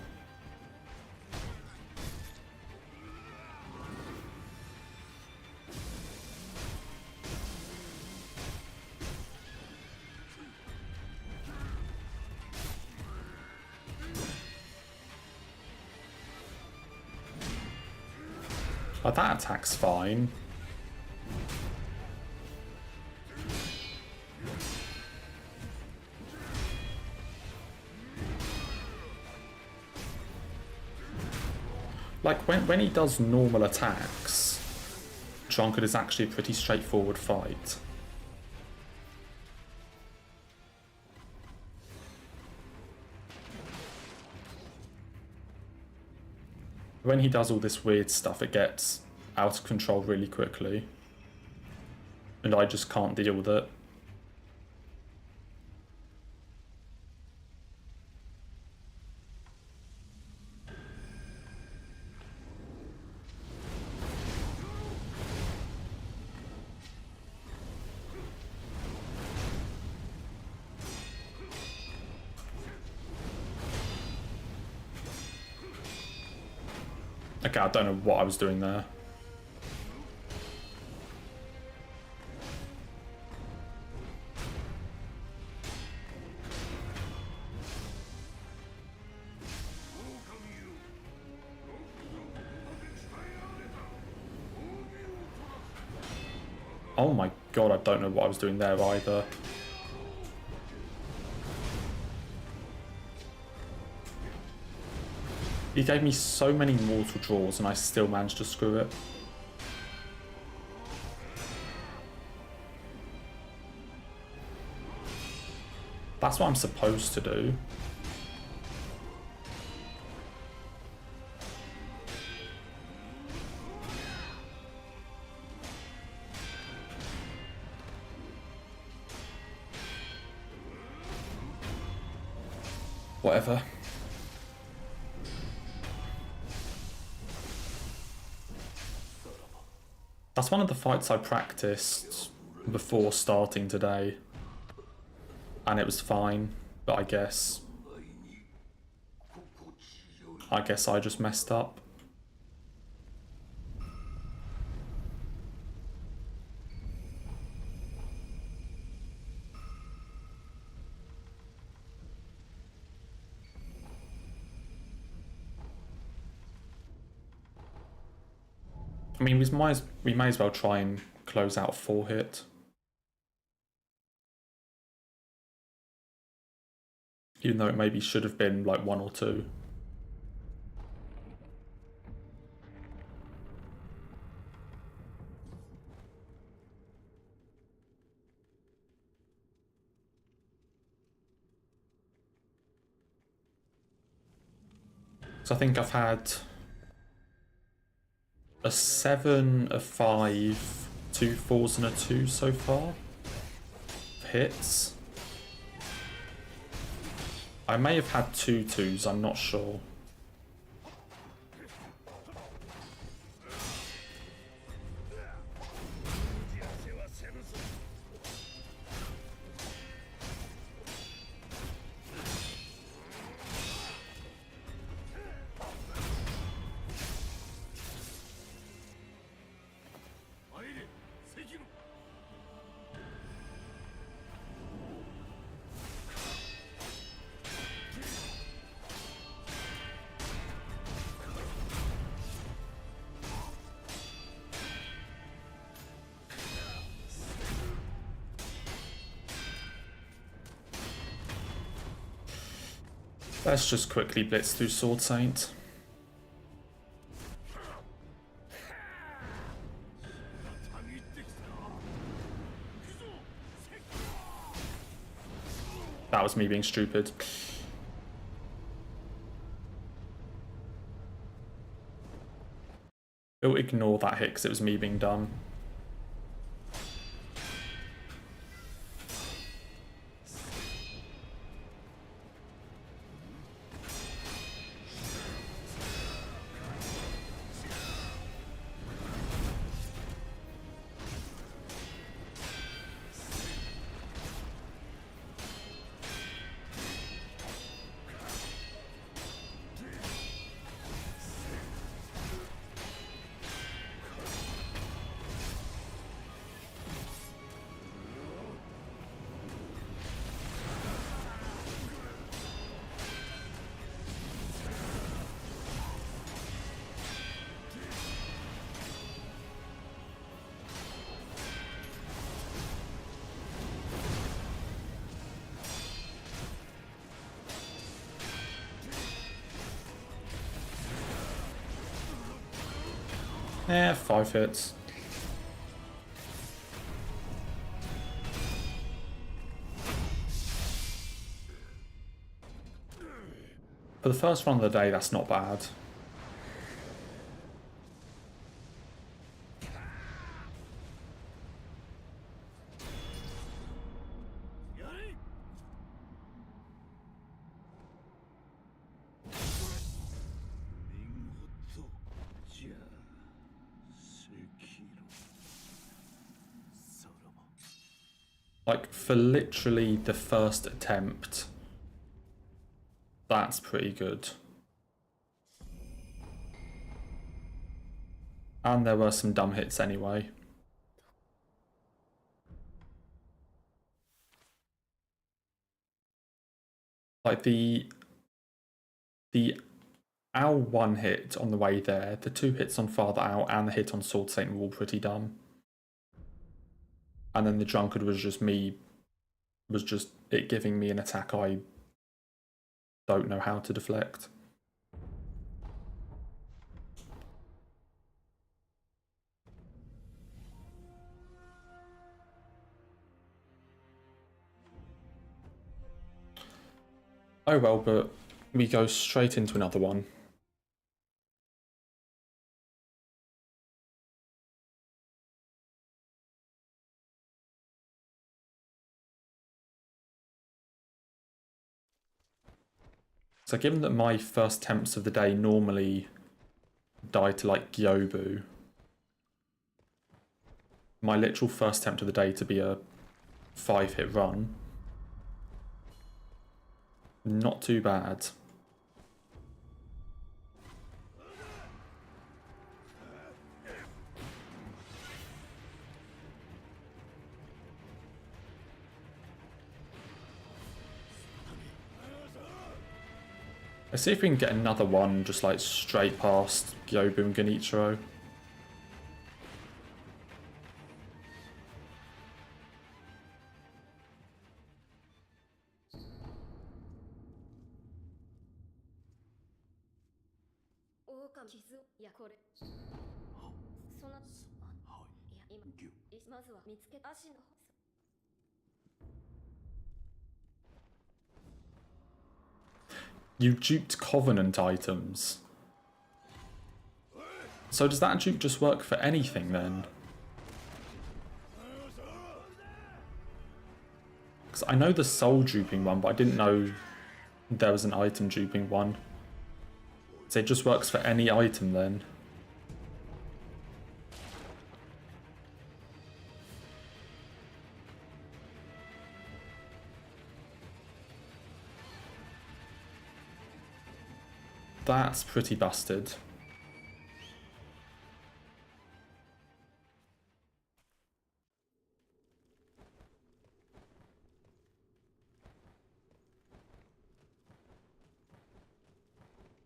Oh, that attack's fine. Like, when he does normal attacks, Drunkard is actually a pretty straightforward fight. When he does all this weird stuff, it gets out of control really quickly. And I just can't deal with it. Okay, I don't know what I was doing there. Oh my god, I don't know what I was doing there either. He gave me so many mortal draws and I still managed to screw it. That's what I'm supposed to do. Whatever. That's one of the fights I practiced before starting today. And it was fine, but I guess I just messed up. I mean, we may as well try and close out 4-hit. Even though it maybe should have been like 1 or 2. So I think I've had a 7, a 5, 2 4s and a 2 so far. Hits. I may have had 2 2s, I'm not sure. Let's just quickly blitz through Sword Saint. That was me being stupid. It'll ignore that hit because it was me being dumb. 5 hits. For the first run of the day, that's not bad. Like, for literally the first attempt, that's pretty good. And there were some dumb hits anyway. Like, the owl 1 hit on the way there, the 2 hits on Father Owl, and the hit on Sword Saint were all pretty dumb. And then the Drunkard was just it giving me an attack I don't know how to deflect. Oh well, but we go straight into another one. So given that my first attempts of the day normally die to like Gyobu, my literal first attempt of the day to be a 5-hit run, not too bad. Let's see if we can get another one just like straight past Gyobu and Genichiro. You duped Covenant items. So does that dupe just work for anything then? Because I know the soul duping one, but I didn't know there was an item duping one. So it just works for any item then? That's pretty busted.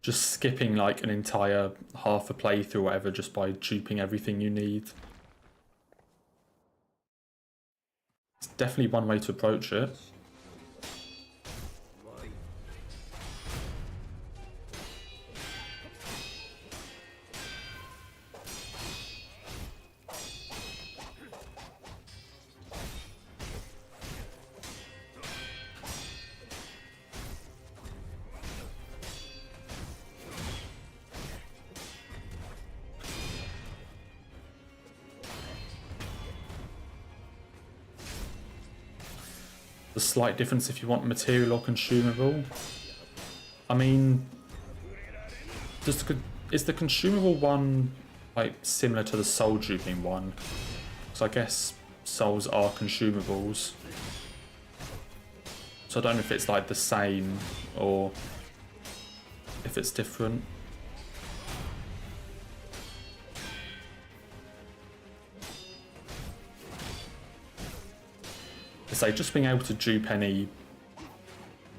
Just skipping like an entire half a playthrough or whatever just by duping everything you need. It's definitely one way to approach it. The slight difference if you want material or consumable. I mean, is the consumable one like similar to the soul duping one? So I guess souls are consumables. So I don't know if it's like the same or if it's different. So just being able to dupe any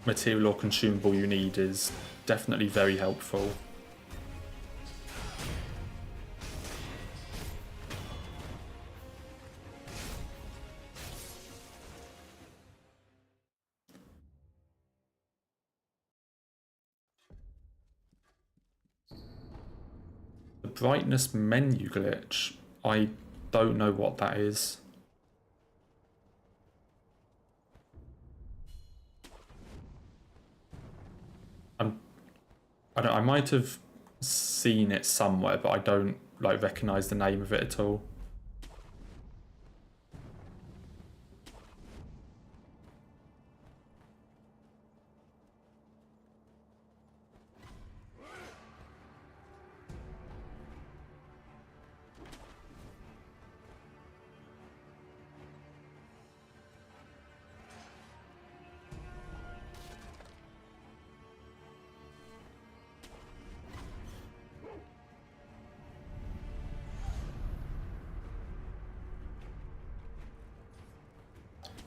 material or consumable you need is definitely very helpful. The brightness menu glitch. I don't know what that is. I might have seen it somewhere, but I don't like recognize the name of it at all.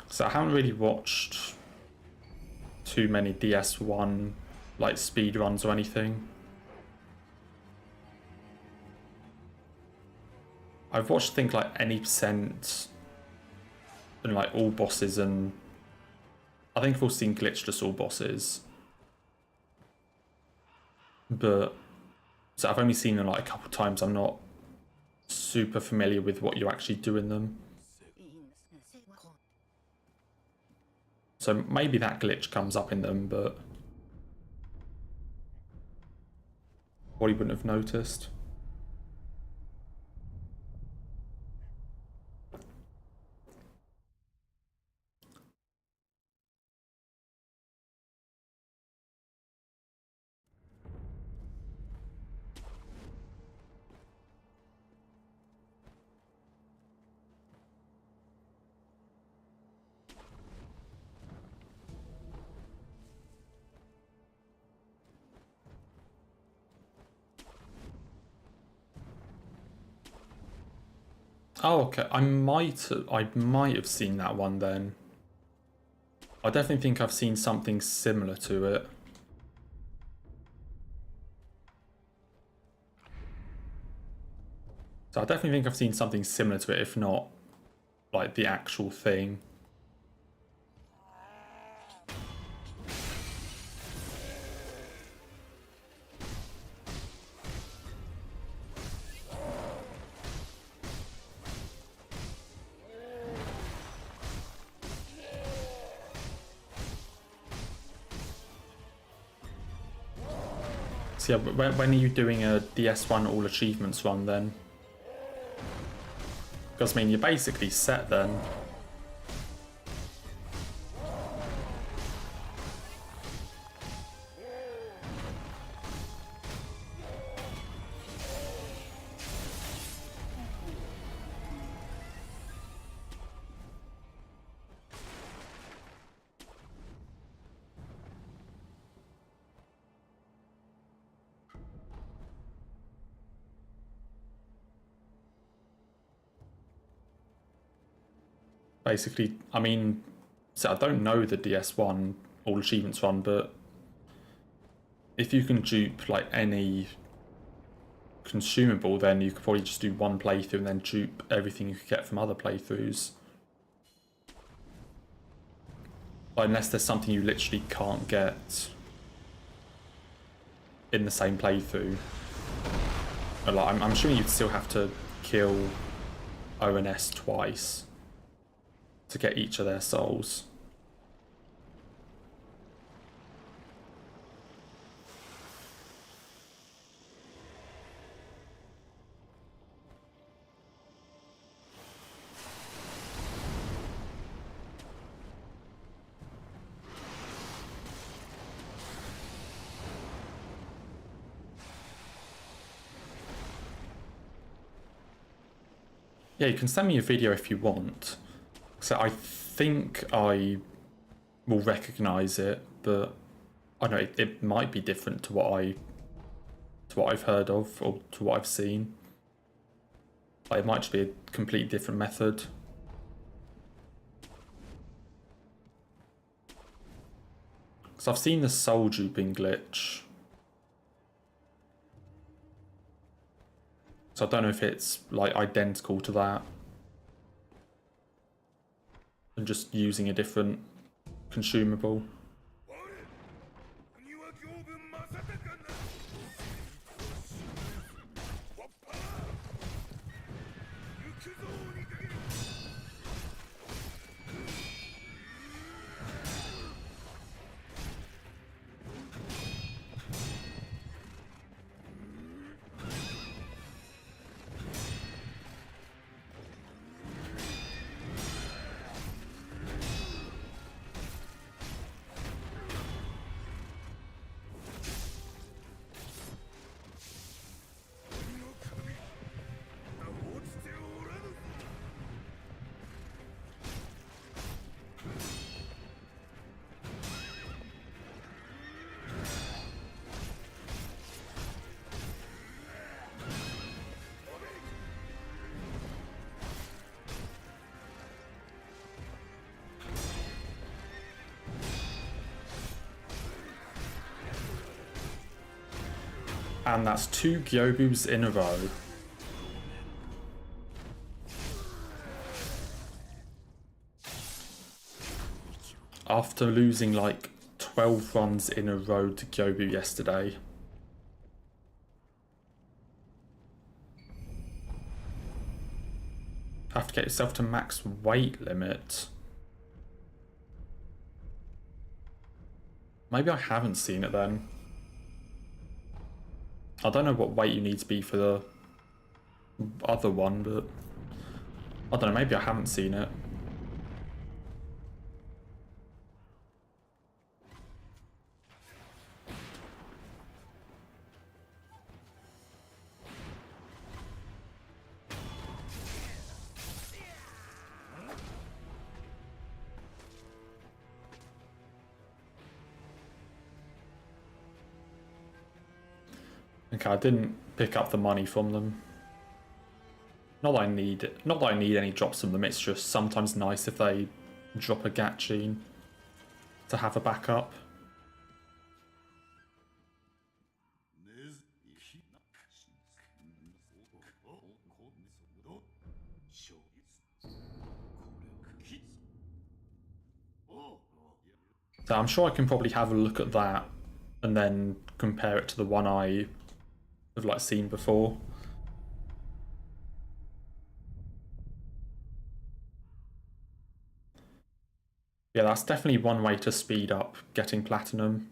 So I haven't really watched too many DS1 like speed runs or anything. I've watched things like any percent and like all bosses, and I think I've also seen glitchless all bosses. But so I've only seen them like a couple of times. I'm not super familiar with what you actually do in them. So maybe that glitch comes up in them, but probably wouldn't have noticed. Oh, okay. I might have seen that one then. I definitely think I've seen something similar to it. So I definitely think I've seen something similar to it, if not like the actual thing. So yeah, when are you doing a DS1 all achievements run then? Because I mean, you're basically set then. Basically, I mean, so I don't know the DS1 all achievements run, but if you can dupe like any consumable, then you could probably just do one playthrough and then dupe everything you could get from other playthroughs. Like, unless there's something you literally can't get in the same playthrough. Like, I'm assuming you'd still have to kill ONS twice to get each of their souls. Yeah, you can send me a video if you want. So I think I will recognise it, but I don't know, it might be different to what I've heard of or to what I've seen. Like, it might just be a completely different method. Because I've seen the soul duping glitch. So I don't know if it's like identical to that. And just using a different consumable. And that's 2 Gyobus in a row. After losing like 12 runs in a row to Gyobu yesterday. Have to get yourself to max weight limit. Maybe I haven't seen it then. I don't know what weight you need to be for the other one, but I don't know, maybe I haven't seen it. Okay, I didn't pick up the money from them. Not that I need any drops from them, it's just sometimes nice if they drop a Gatchin to have a backup. So I'm sure I can probably have a look at that and then compare it to the one I have like seen before. Yeah, that's definitely one way to speed up getting platinum.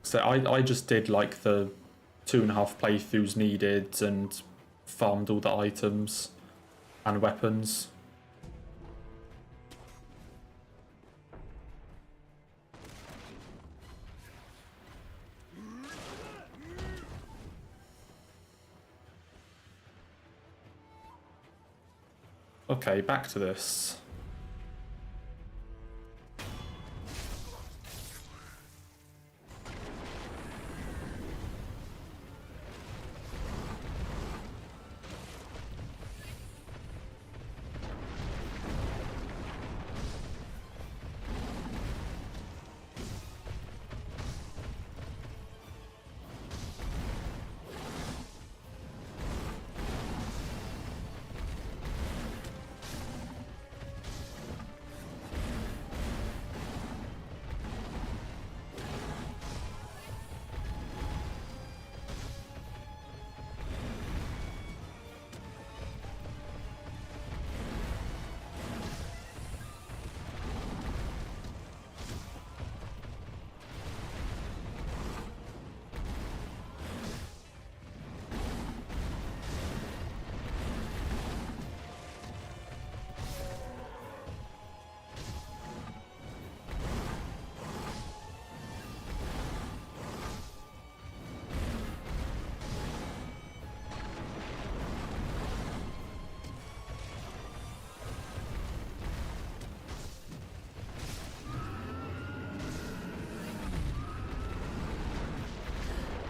So I just did like the 2.5 playthroughs needed and farmed all the items and weapons. Okay, back to this.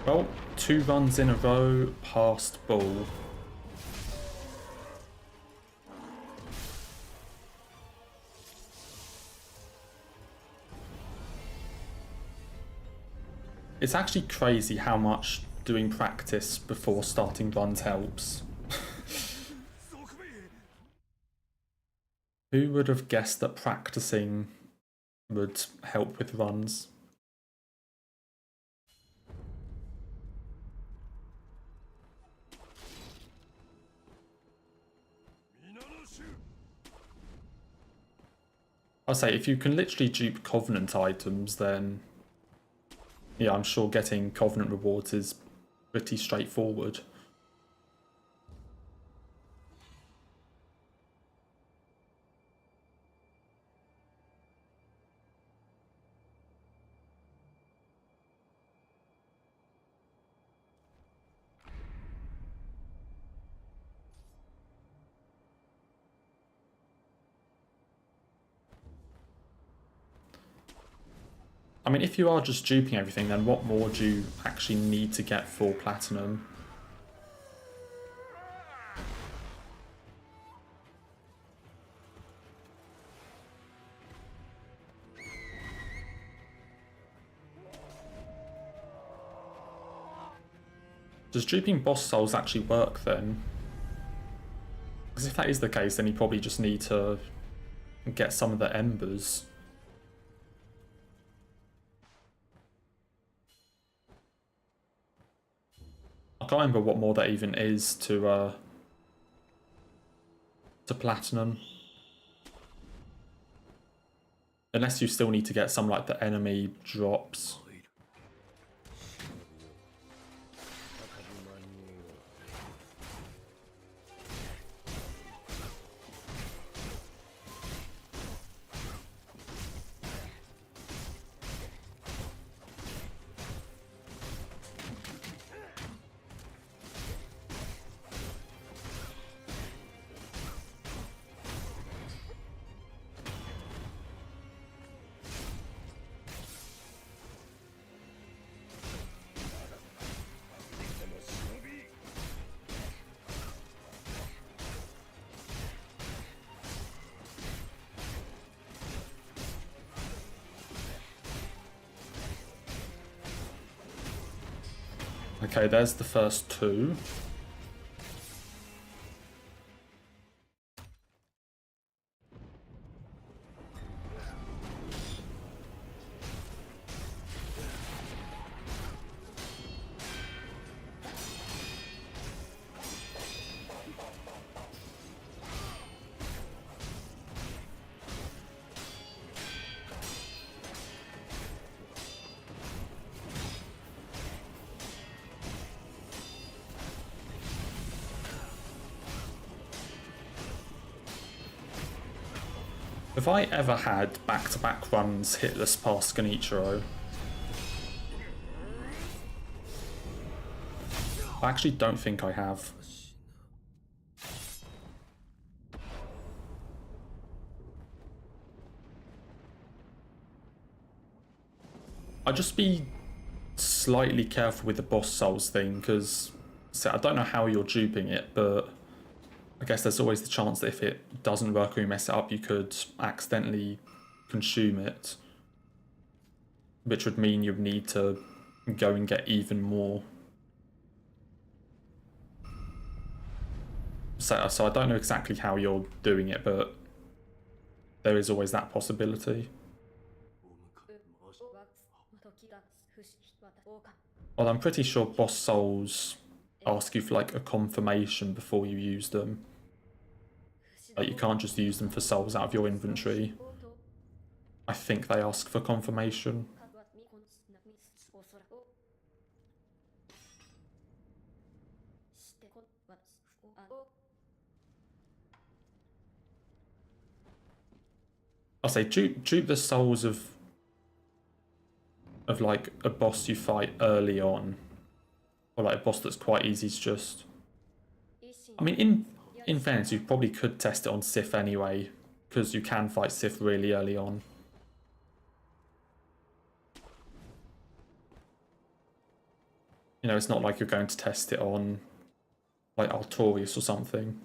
Well, 2 runs in a row past Bull. It's actually crazy how much doing practice before starting runs helps. Who would have guessed that practicing would help with runs? I'll say, if you can literally dupe Covenant items, then yeah, I'm sure getting Covenant rewards is pretty straightforward. I mean, if you are just duping everything, then what more do you actually need to get for platinum? Does duping boss souls actually work then? Because if that is the case, then you probably just need to get some of the embers. I can't remember what more that even is to platinum. Unless you still need to get some like the enemy drops. Okay, there's the first two. Have I ever had back-to-back runs hitless past Genichiro? I actually don't think I have. I'd just be slightly careful with the boss souls thing, because I don't know how you're duping it, but I guess there's always the chance that if it doesn't work or you mess it up, you could accidentally consume it. Which would mean you'd need to go and get even more. So I don't know exactly how you're doing it, but there is always that possibility. Well, I'm pretty sure boss souls ask you for like a confirmation before you use them. Like you can't just use them for souls out of your inventory. I think they ask for confirmation. I'll say dupe the souls of like a boss you fight early on, or like a boss that's quite easy to just. I mean, in fairness, you probably could test it on Sif anyway, because you can fight Sif really early on. You know, it's not like you're going to test it on like Artorias or something.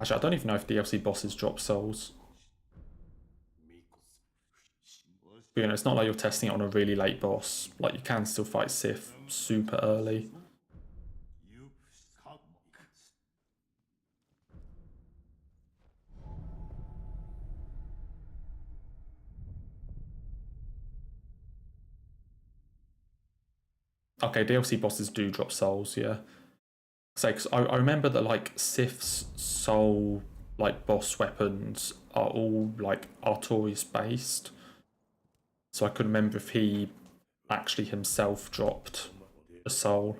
Actually, I don't even know if DLC bosses drop souls. But, you know, it's not like you're testing it on a really late boss. Like, you can still fight Sif super early. Okay, DLC bosses do drop souls, yeah. So, cause I remember that, like, Sif's soul, like, boss weapons are all, like, Artorias based. So I couldn't remember if he actually himself dropped a soul.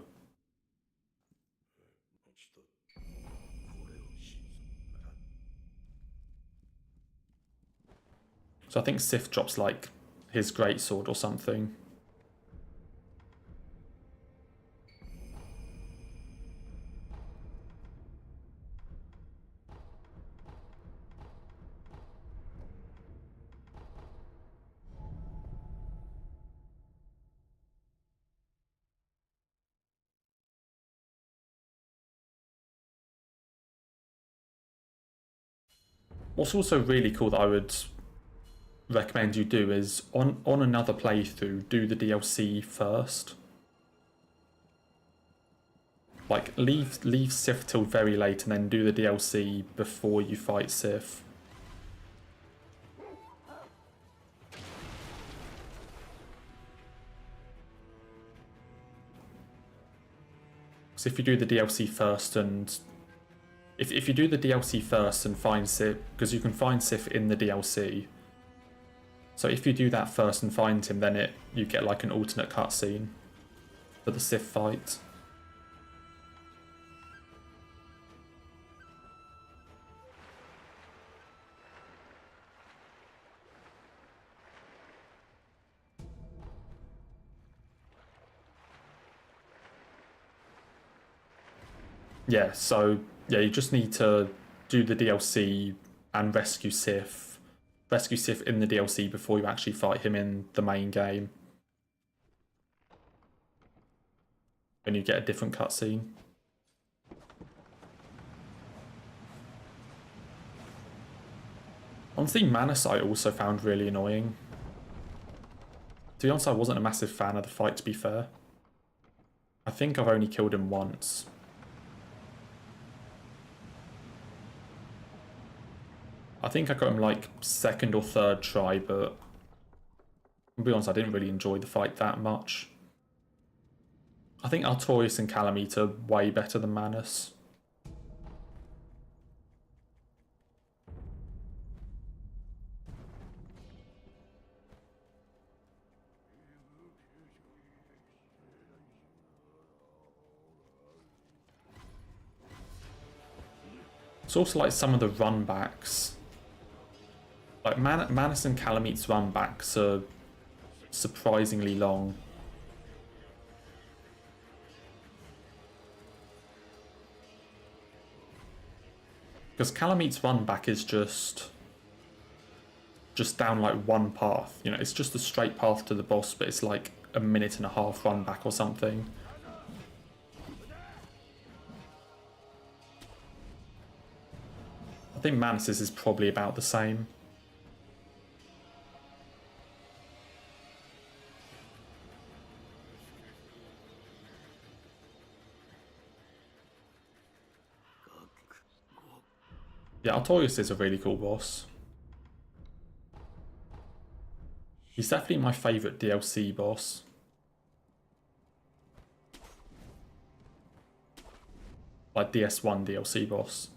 So I think Sif drops like his greatsword or something. What's also really cool that I would recommend you do is on another playthrough, do the DLC first. Like, leave Sif till very late and then do the DLC before you fight Sif. So if you do the DLC first and... If you do the DLC first and find Sif... Because you can find Sif in the DLC. So if you do that first and find him, then you get like an alternate cutscene for the Sif fight. Yeah, so yeah, you just need to do the DLC and rescue Sif. Rescue Sif in the DLC before you actually fight him in the main game. And you get a different cutscene. Honestly, Manus I also found really annoying. To be honest, I wasn't a massive fan of the fight, to be fair. I think I've only killed him once. I think I got him like second or third try, but to be honest, I didn't really enjoy the fight that much. I think Artorias and Calamite are way better than Manus. It's also like some of the run backs. Like Manus and Calamite's run backs are surprisingly long. Because Calamite's run back is just down like one path. You know, it's just a straight path to the boss, but it's like a minute and a half run back or something. I think Manus's is probably about the same. Yeah, Artorias is a really cool boss. He's definitely my favourite DLC boss. Like DS1 DLC boss.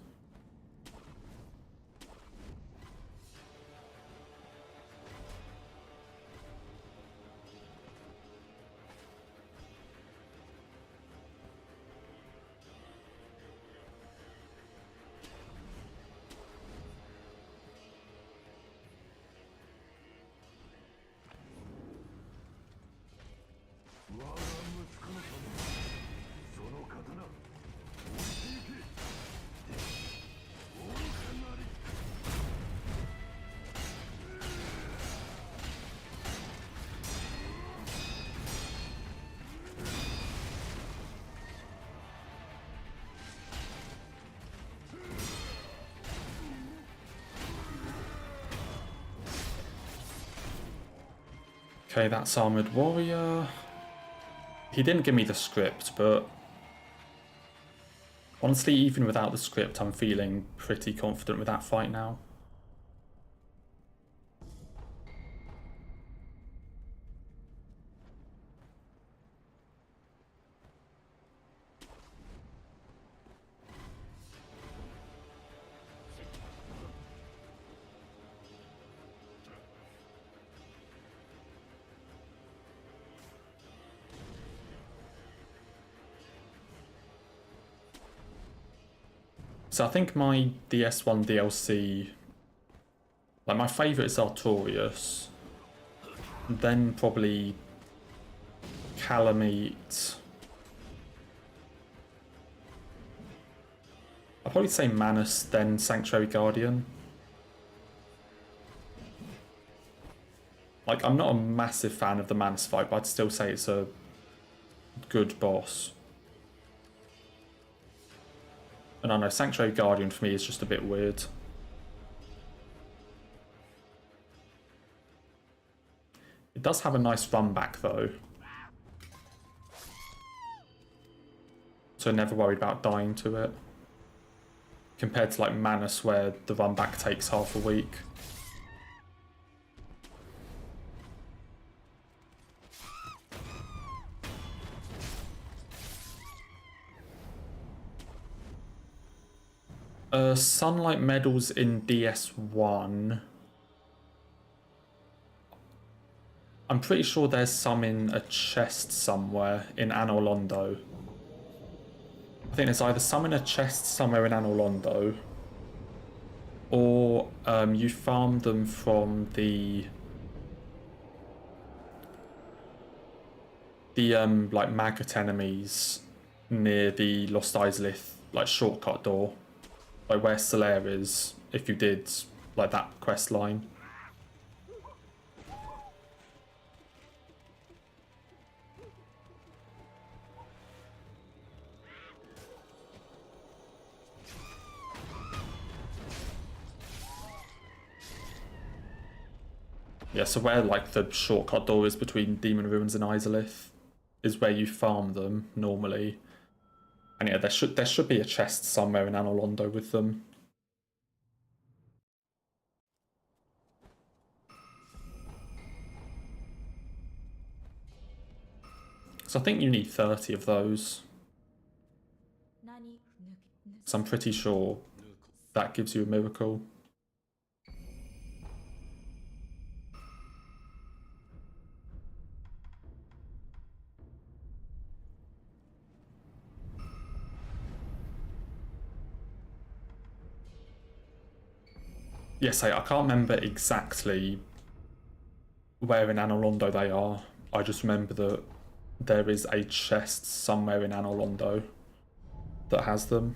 Okay, that's Armoured Warrior. He didn't give me the script, but honestly, even without the script, I'm feeling pretty confident with that fight now. So I think my DS1 DLC, like my favourite is Artorias, then probably Calamite. I'll probably say Manus, then Sanctuary Guardian. Like, I'm not a massive fan of the Manus fight, but I'd still say it's a good boss. And I know Sanctuary Guardian for me is just a bit weird. It does have a nice run back though. So so never worried about dying to it. Compared to like Manus, where the run back takes half a week. Sunlight medals in DS1. I'm pretty sure there's some in a chest somewhere in Anor Londo. I think there's either some in a chest somewhere in Anor Londo, or you farm them from the like maggot enemies near the Lost Islith like shortcut door, like where Solaire is, if you did like that quest line. Yeah, so where like the shortcut door is between Demon Ruins and Islith is where you farm them normally. And yeah, there should be a chest somewhere in Anor Londo with them. So I think you need 30 of those. So I'm pretty sure that gives you a miracle. Yes, I can't remember exactly where in Anor Londo they are. I just remember that there is a chest somewhere in Anor Londo that has them.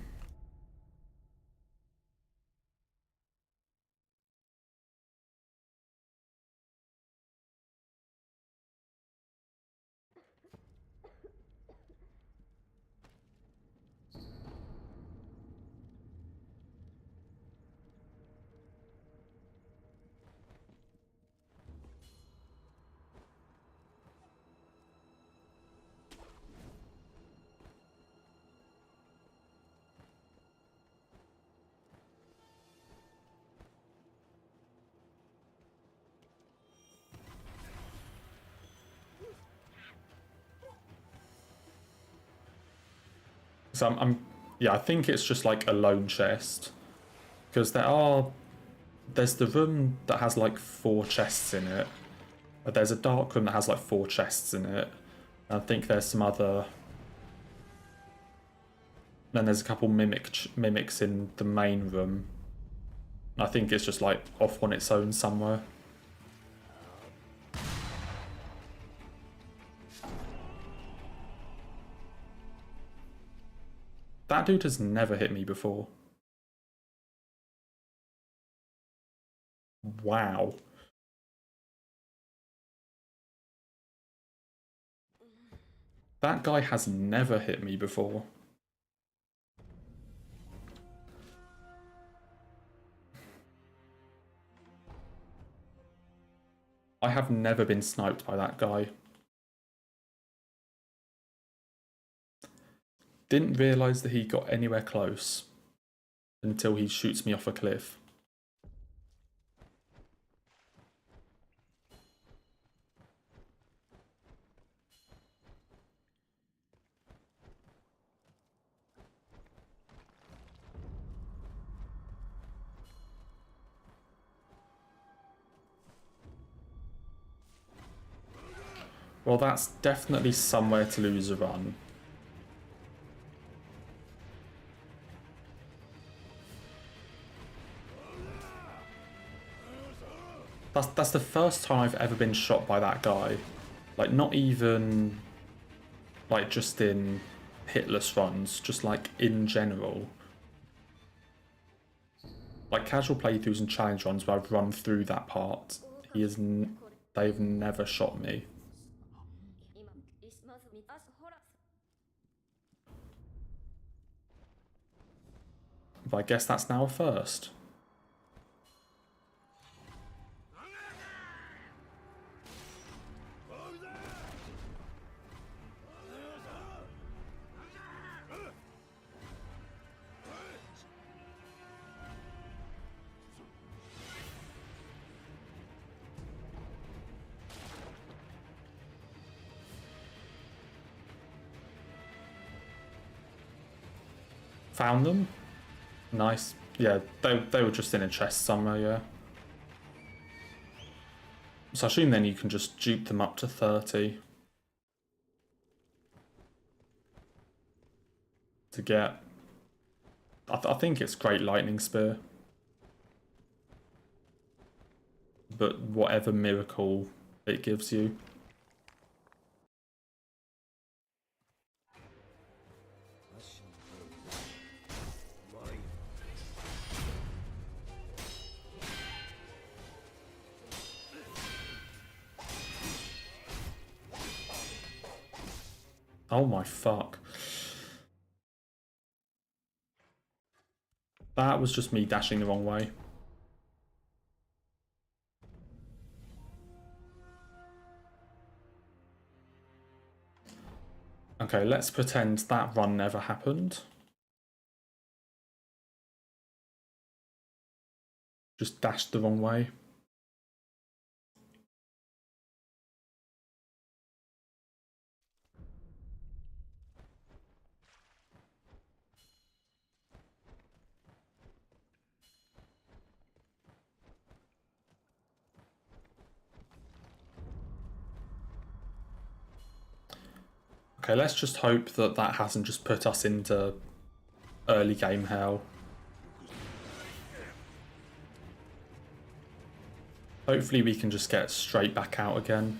So yeah, I think it's just like a lone chest. Because there's the room that has like 4 chests in it. But there's a dark room that has like 4 chests in it. And I think there's some other... Then there's a couple mimics in the main room. I think it's just like off on its own somewhere. That dude has never hit me before. Wow. That guy has never hit me before. I have never been sniped by that guy. Didn't realise that he got anywhere close until he shoots me off a cliff. Well, that's definitely somewhere to lose a run. That's the first time I've ever been shot by that guy. Like, not even like just in hitless runs, just like in general. Like casual playthroughs and challenge runs where I've run through that part, they've never shot me. But I guess that's now a first. Found them. Nice. Yeah, they were just in a chest somewhere, yeah. So I assume then you can just dupe them up to 30. To get... I think it's Great Lightning Spear. But whatever miracle it gives you. Oh my fuck. That was just me dashing the wrong way. Okay, let's pretend that run never happened. Just dashed the wrong way. Okay, let's just hope that that hasn't just put us into early game hell. Hopefully we can just get straight back out again.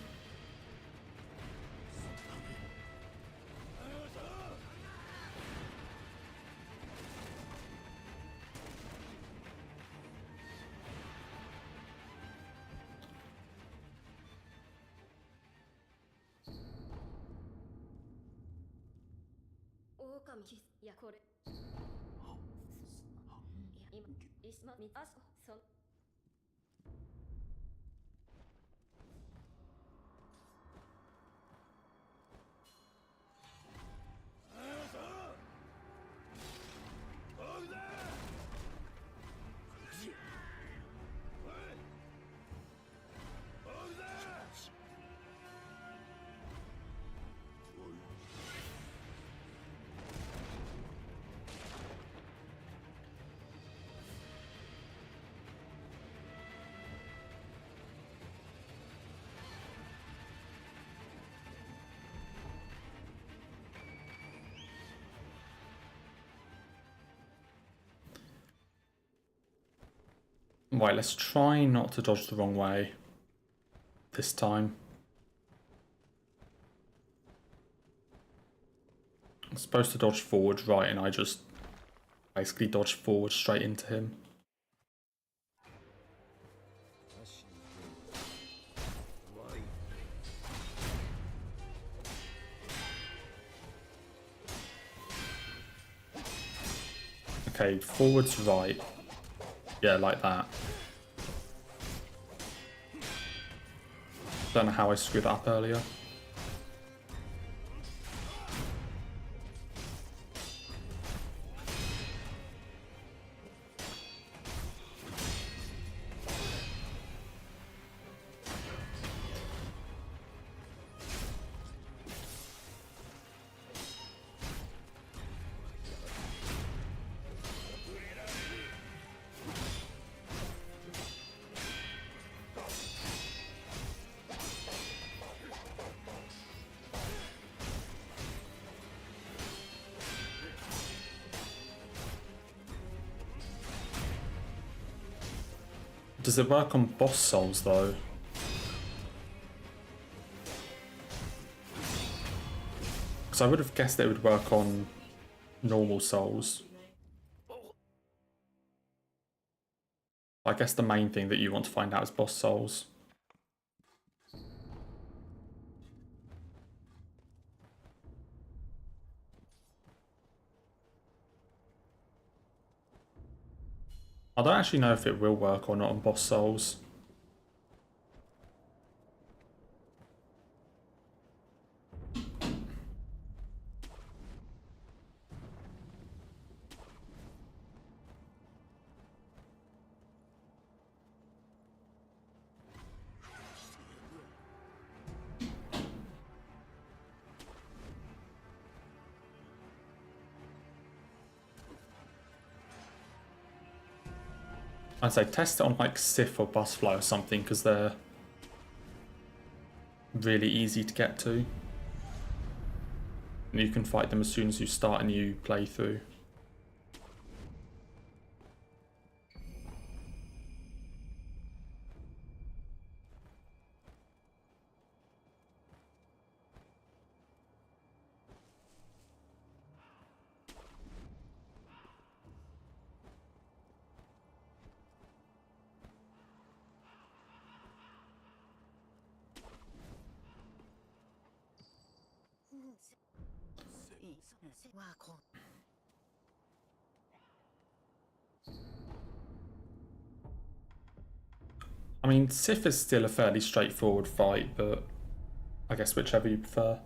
Right, let's try not to dodge the wrong way this time. I'm supposed to dodge forward, right, and I just basically dodged forward straight into him. Okay, forward's right. Yeah, like that. Don't know how I screwed that up earlier. Does it work on boss souls though? Because I would have guessed it would work on normal souls. I guess the main thing that you want to find out is boss souls. I don't actually know if it will work or not on boss souls. I'd say test it on like Sif or Busfly or something, because they're really easy to get to. And you can fight them as soon as you start a new playthrough. I mean, Sif is still a fairly straightforward fight, but I guess whichever you prefer.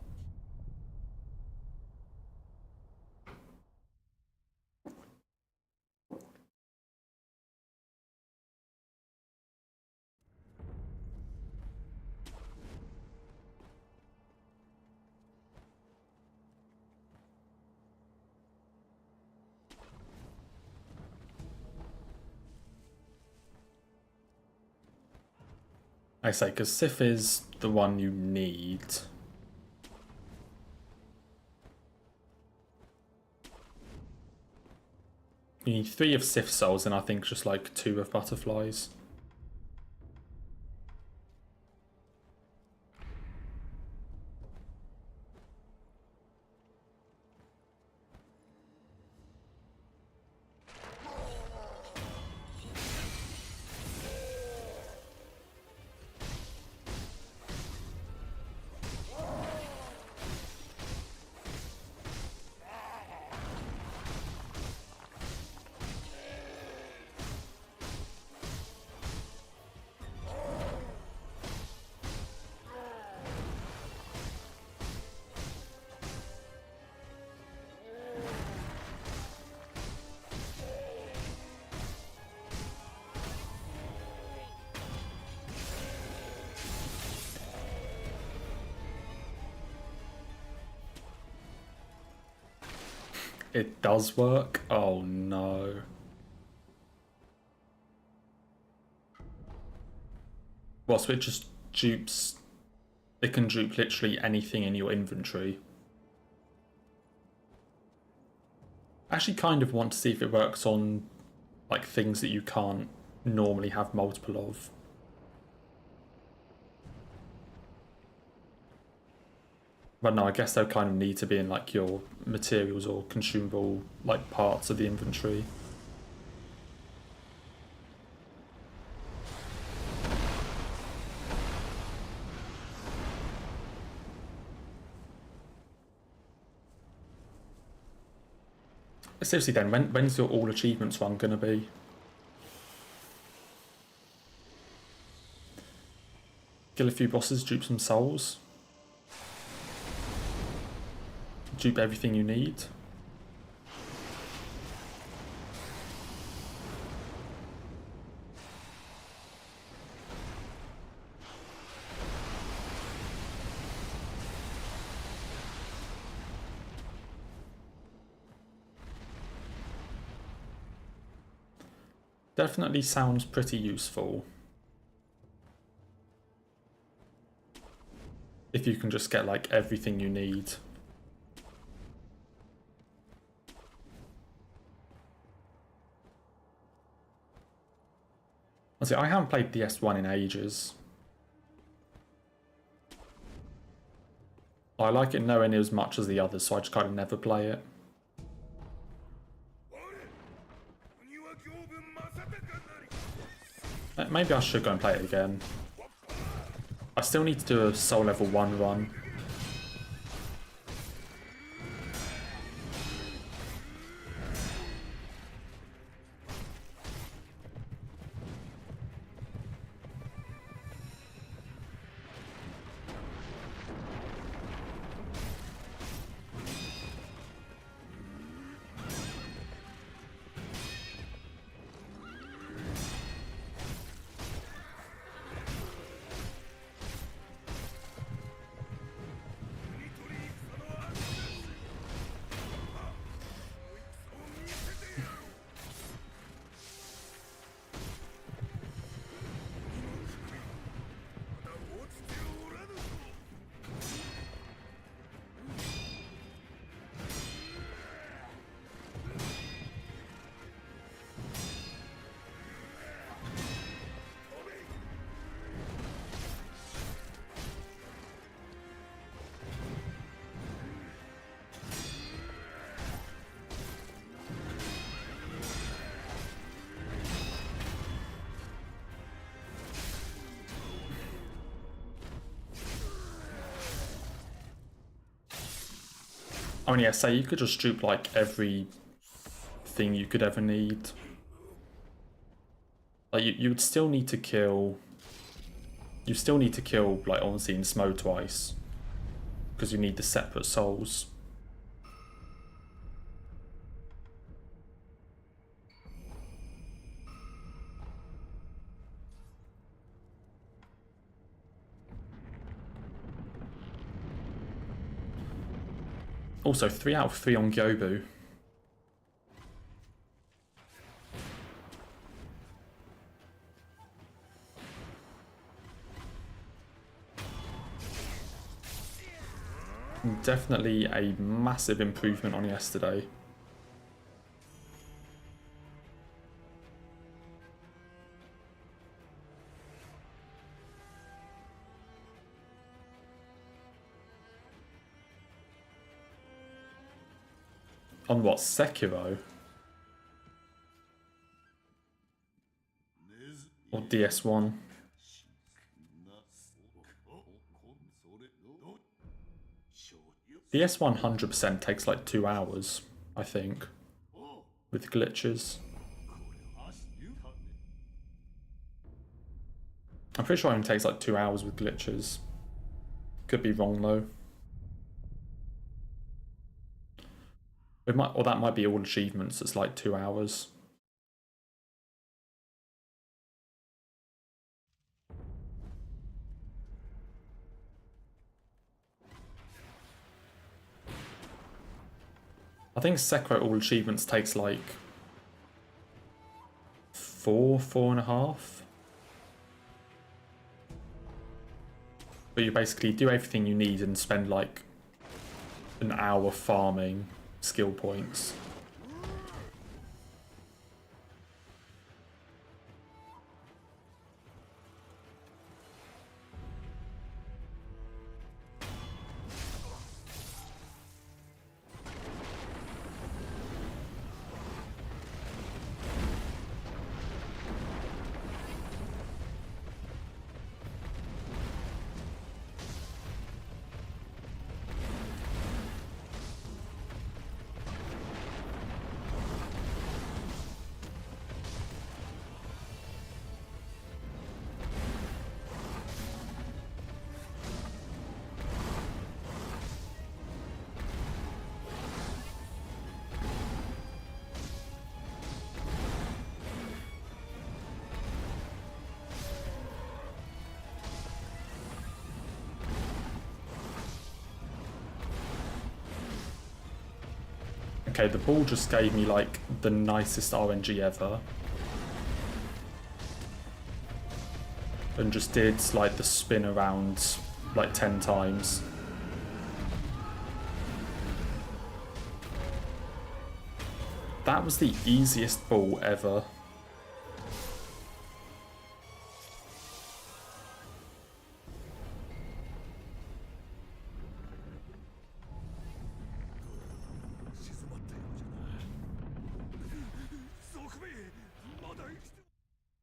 I say, because Sif is the one you need. You need 3 of Sif souls and I think just like 2 of butterflies. It does work? Oh no. Well, so it just dupes... It can dupe literally anything in your inventory. I actually kind of want to see if it works on like things that you can't normally have multiple of. But no, I guess they'll kind of need to be in like your materials or consumable like parts of the inventory. Seriously then, when's your all achievements one gonna be? Kill a few bosses, dupe some souls. Dupe everything you need. Definitely sounds pretty useful. If you can just get like everything you need. Honestly, I haven't played DS1 in ages. I like it nowhere near as much as the others, so I just kind of never play it. Maybe I should go and play it again. I still need to do a soul level 1 run. I mean, yeah, say you could just dupe like every thing you could ever need. Like you would still need to kill. You still need to kill like Onsi and Smo twice, because you need the separate souls. Also, 3 out of 3 on Gyobu. Definitely a massive improvement on yesterday. On what, Sekiro? Or DS1? DS1 100% takes like 2 hours, I think, with glitches. I'm pretty sure it only takes like 2 hours with glitches. Could be wrong though. It might, or that might be all achievements, it's like 2 hours. I think Sekiro all achievements takes like 4.5. But you basically do everything you need and spend like an hour farming skill points. Okay, the ball just gave me like the nicest RNG ever. And just did like the spin around like 10 times. That was the easiest ball ever.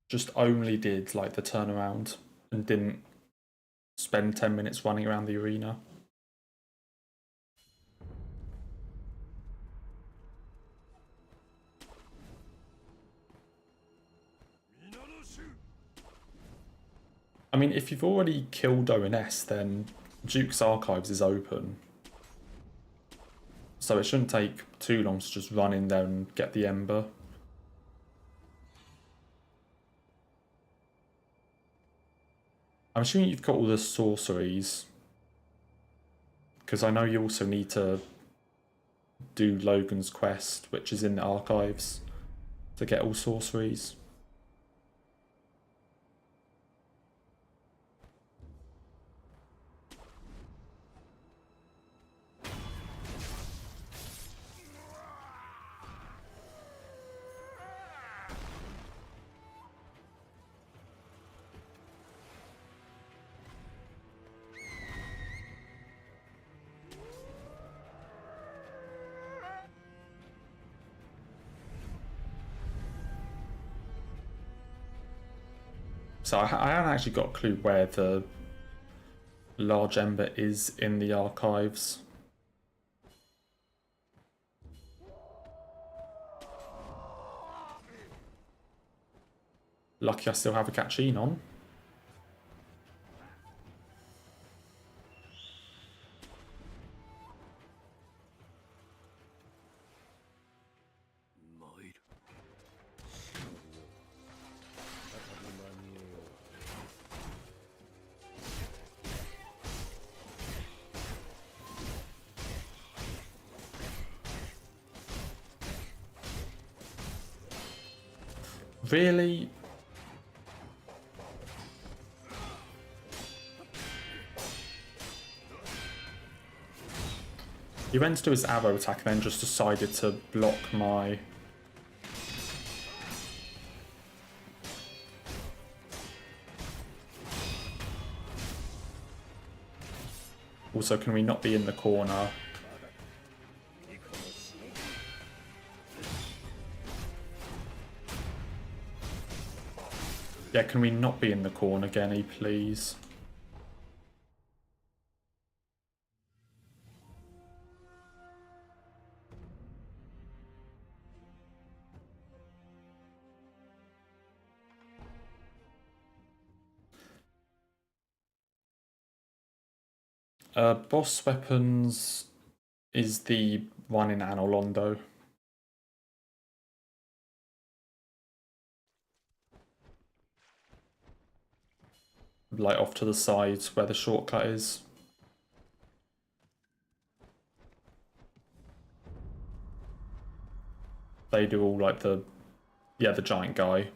Just only did like the turnaround and didn't spend 10 minutes running around the arena. I mean, if you've already killed ONS, then Duke's Archives is open. So it shouldn't take too long to just run in there and get the Ember. I'm assuming you've got all the sorceries, because I know you also need to do Logan's quest, which is in the archives, to get all sorceries. So I haven't actually got a clue where the large Ember is in the archives. Lucky I still have a Gatchine on. Really? He went to do his arrow attack and then just decided to block my... Also, can we not be in the corner? Yeah, can we not be in the corner, Genny, please? Boss weapons is the one in Anolondo. Like off to the side where the shortcut is. They do all like the... Yeah, the giant guy.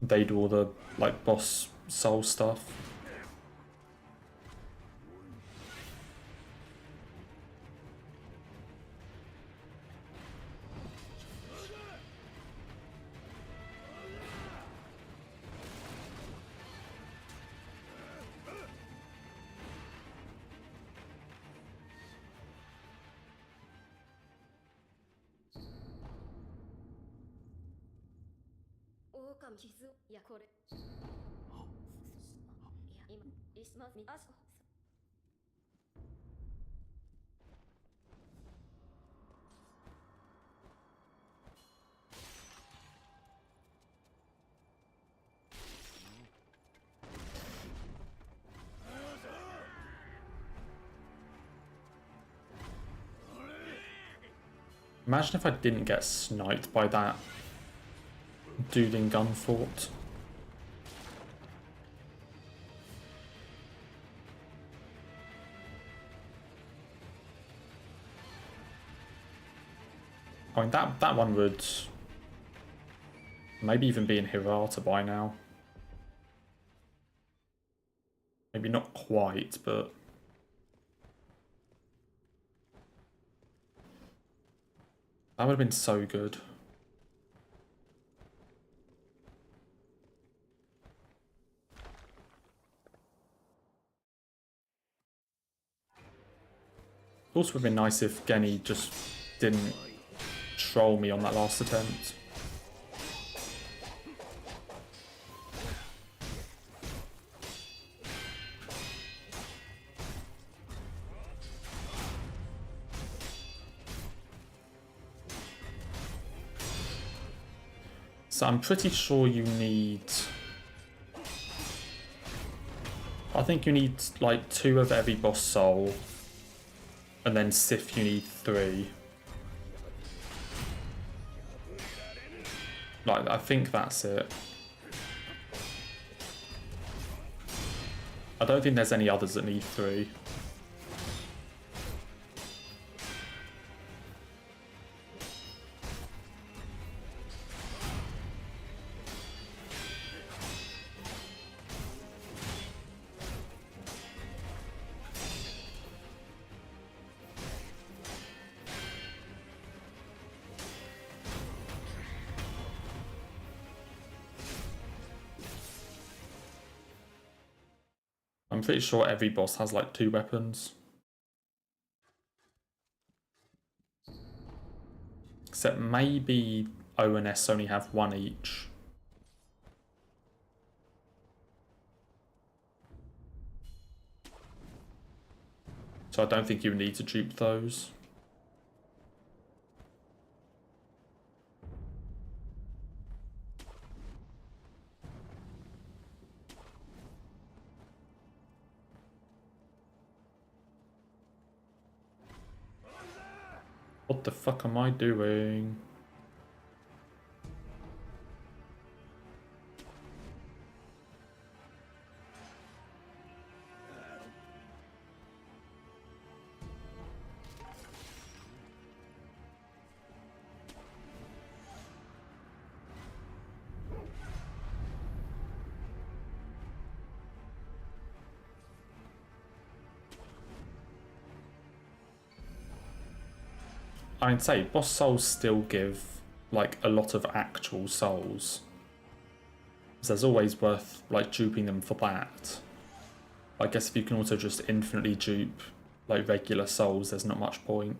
They do all the like boss soul stuff. Imagine if I didn't get sniped by that dude in Gunfort. I mean, that one would maybe even be in Hirata by now. Maybe not quite, but... That would have been so good. Also would have been nice if Genny just didn't troll me on that last attempt. So I'm pretty sure you need... I think you need like 2 of every boss soul. And then Sif you need 3. Like, I think that's it. I don't think there's any others that need 3. I'm pretty sure every boss has like 2 weapons. Except maybe O and S only have 1 each. So I don't think you need to dupe those. What the fuck am I doing? I'd say boss souls still give like a lot of actual souls. So there's always worth like duping them for that. I guess if you can also just infinitely dupe like regular souls, there's not much point.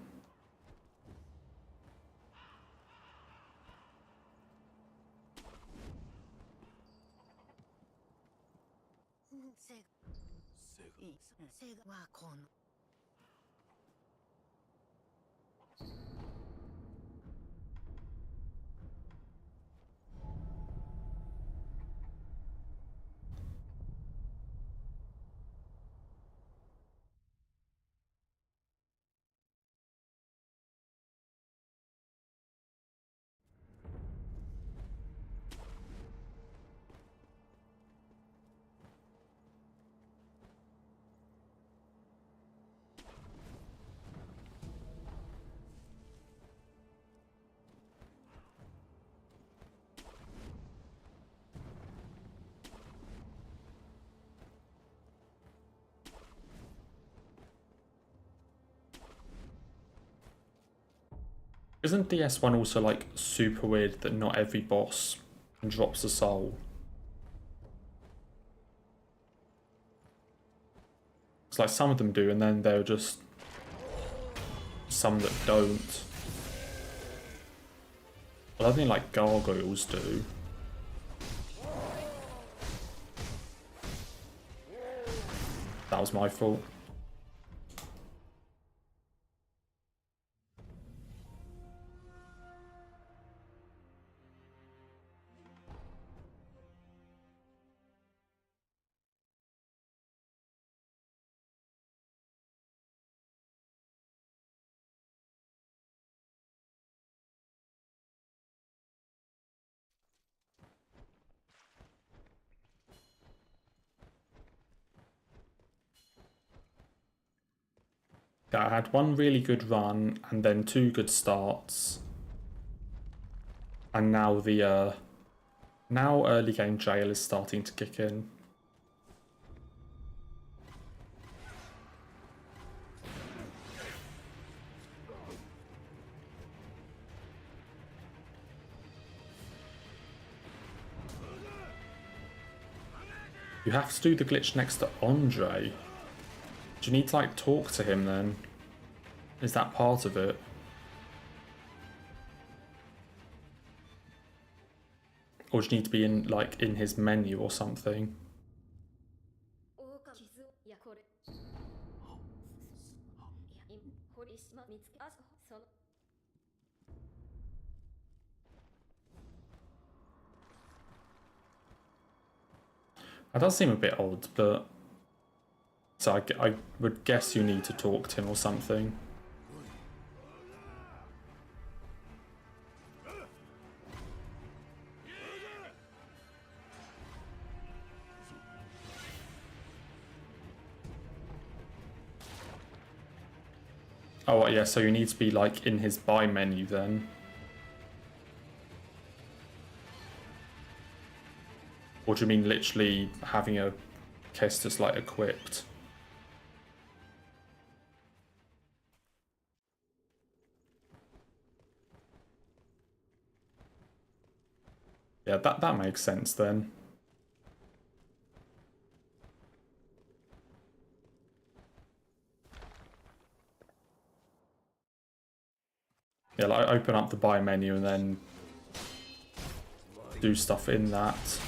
Isn't DS1 also like super weird that not every boss drops a soul? It's like some of them do, and then there are just some that don't. Well, I think like gargoyles do. That was my fault. Yeah, I had one really good run and then two good starts. And now the now early game jail is starting to kick in. You have to do the glitch next to Andre. Do you need to like talk to him then? Is that part of it? Or do you need to be in like in his menu or something? That does seem a bit odd, but so I would guess you need to talk to him or something. Oh yeah, so you need to be like in his buy menu then. Or do you mean literally having a Kestis like equipped? Yeah, that makes sense then. Yeah, like open up the buy menu and then do stuff in that.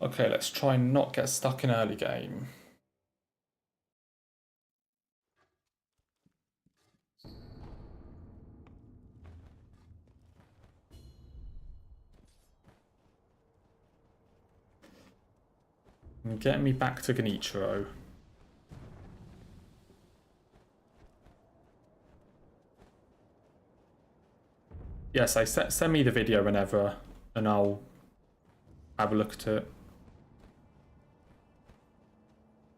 Okay, let's try and not get stuck in early game. And get me back to Genichiro. Yes, send me the video whenever, and I'll have a look at it.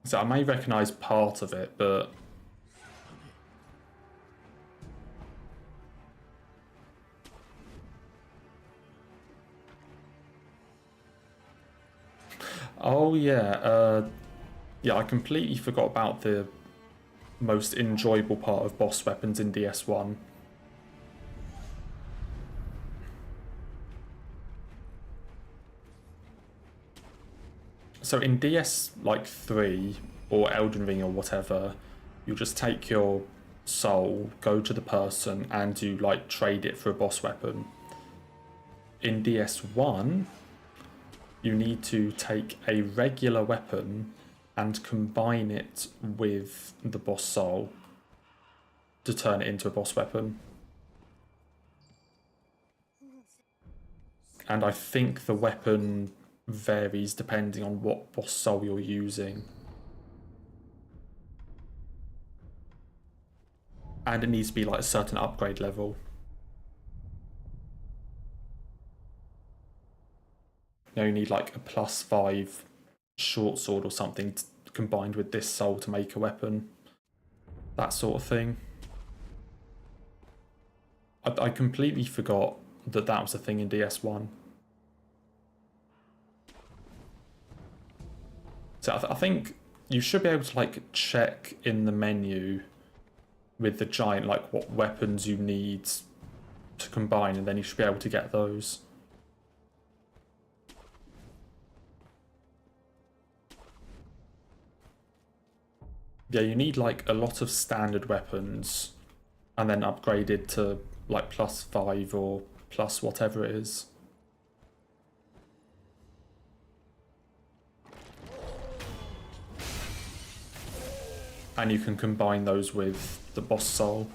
So I may recognise part of it, but... Oh yeah, yeah, I completely forgot about the most enjoyable part of boss weapons in DS1. So in DS like 3 or Elden Ring or whatever, you'll just take your soul, go to the person, and you like trade it for a boss weapon. In DS1, you need to take a regular weapon and combine it with the boss soul to turn it into a boss weapon. And I think the weapon varies depending on what boss soul you're using. And it needs to be like a certain upgrade level. You need like a +5 short sword or something combined with this soul to make a weapon. That sort of thing. I completely forgot that that was a thing in DS1. So I think you should be able to like check in the menu with the giant like what weapons you need to combine, and then you should be able to get those. Yeah, you need like a lot of standard weapons and then upgraded to like +5 or plus whatever it is. And you can combine those with the boss soul.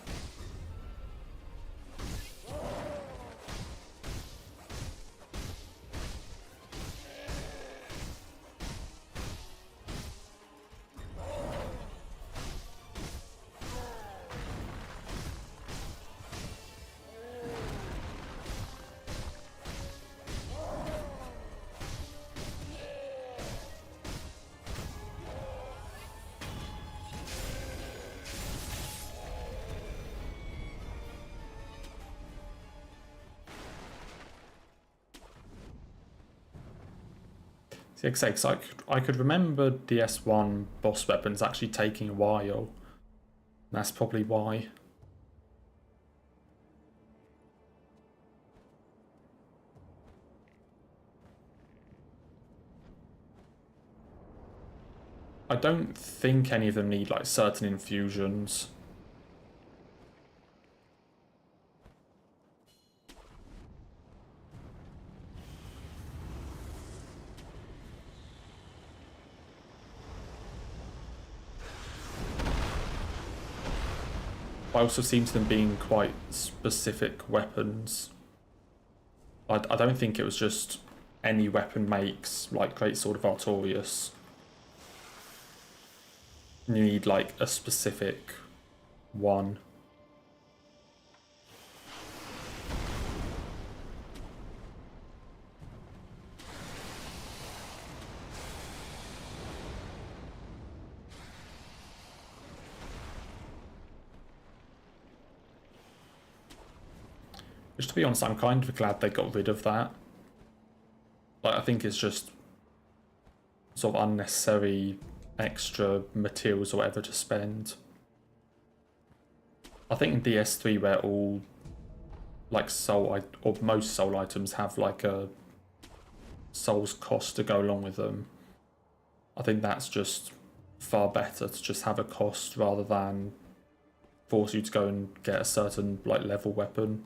See, because I could remember DS1 boss weapons actually taking a while. That's probably why. I don't think any of them need like certain infusions. I also seem to them being quite specific weapons. I don't think it was just any weapon makes like Great Sword of Artorias. You need like a specific one. Which, to be honest, I'm kind of glad they got rid of that. Like, I think it's just sort of unnecessary extra materials or whatever to spend. I think in DS3 where all like soul or most soul items have like a soul's cost to go along with them, I think that's just far better to just have a cost rather than force you to go and get a certain like level weapon.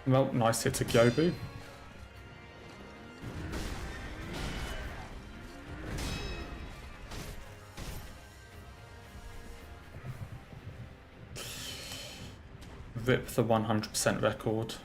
Well, nice hit to Gyobu. Rip the 100% record.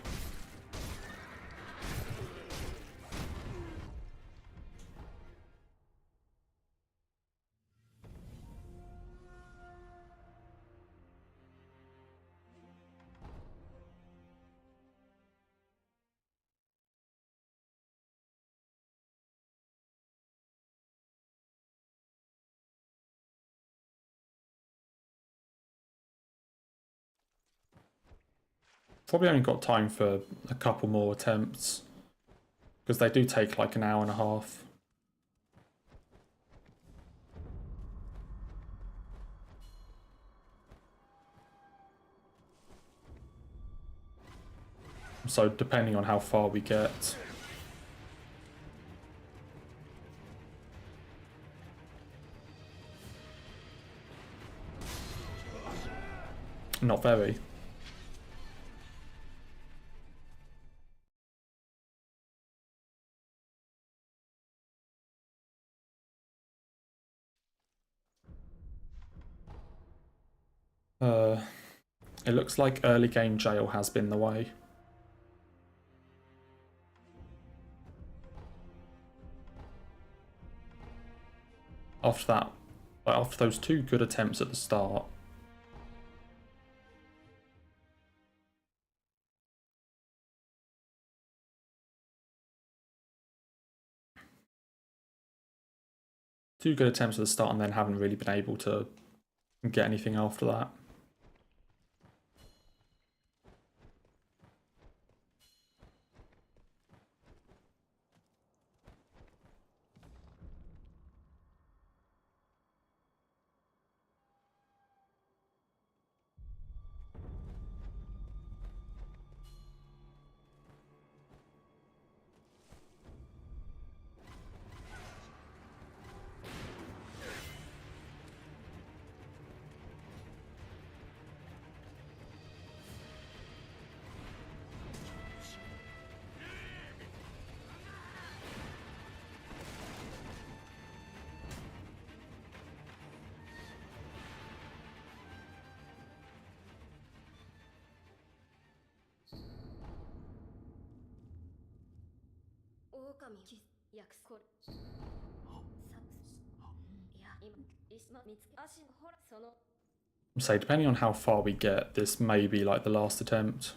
Probably only got time for a couple more attempts, because they do take like an hour and a half. So depending on how far we get. Not very. It looks like early game jail has been the way. After that, after those two good attempts at the start. Two good attempts at the start and then haven't really been able to get anything after that. So depending on how far we get, this may be like the last attempt.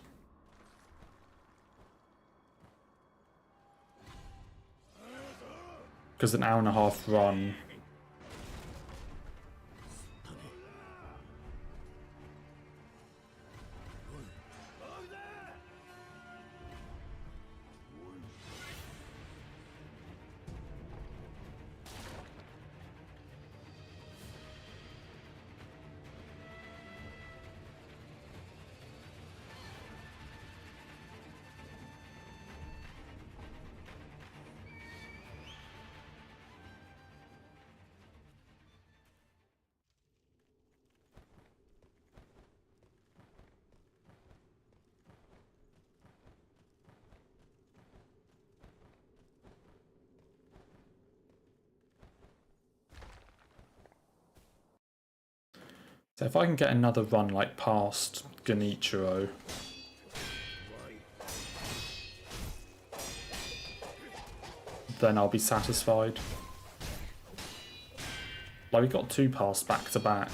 Because an hour and a half run. So if I can get another run like past Genichiro, then I'll be satisfied. Like we got two pass back to back.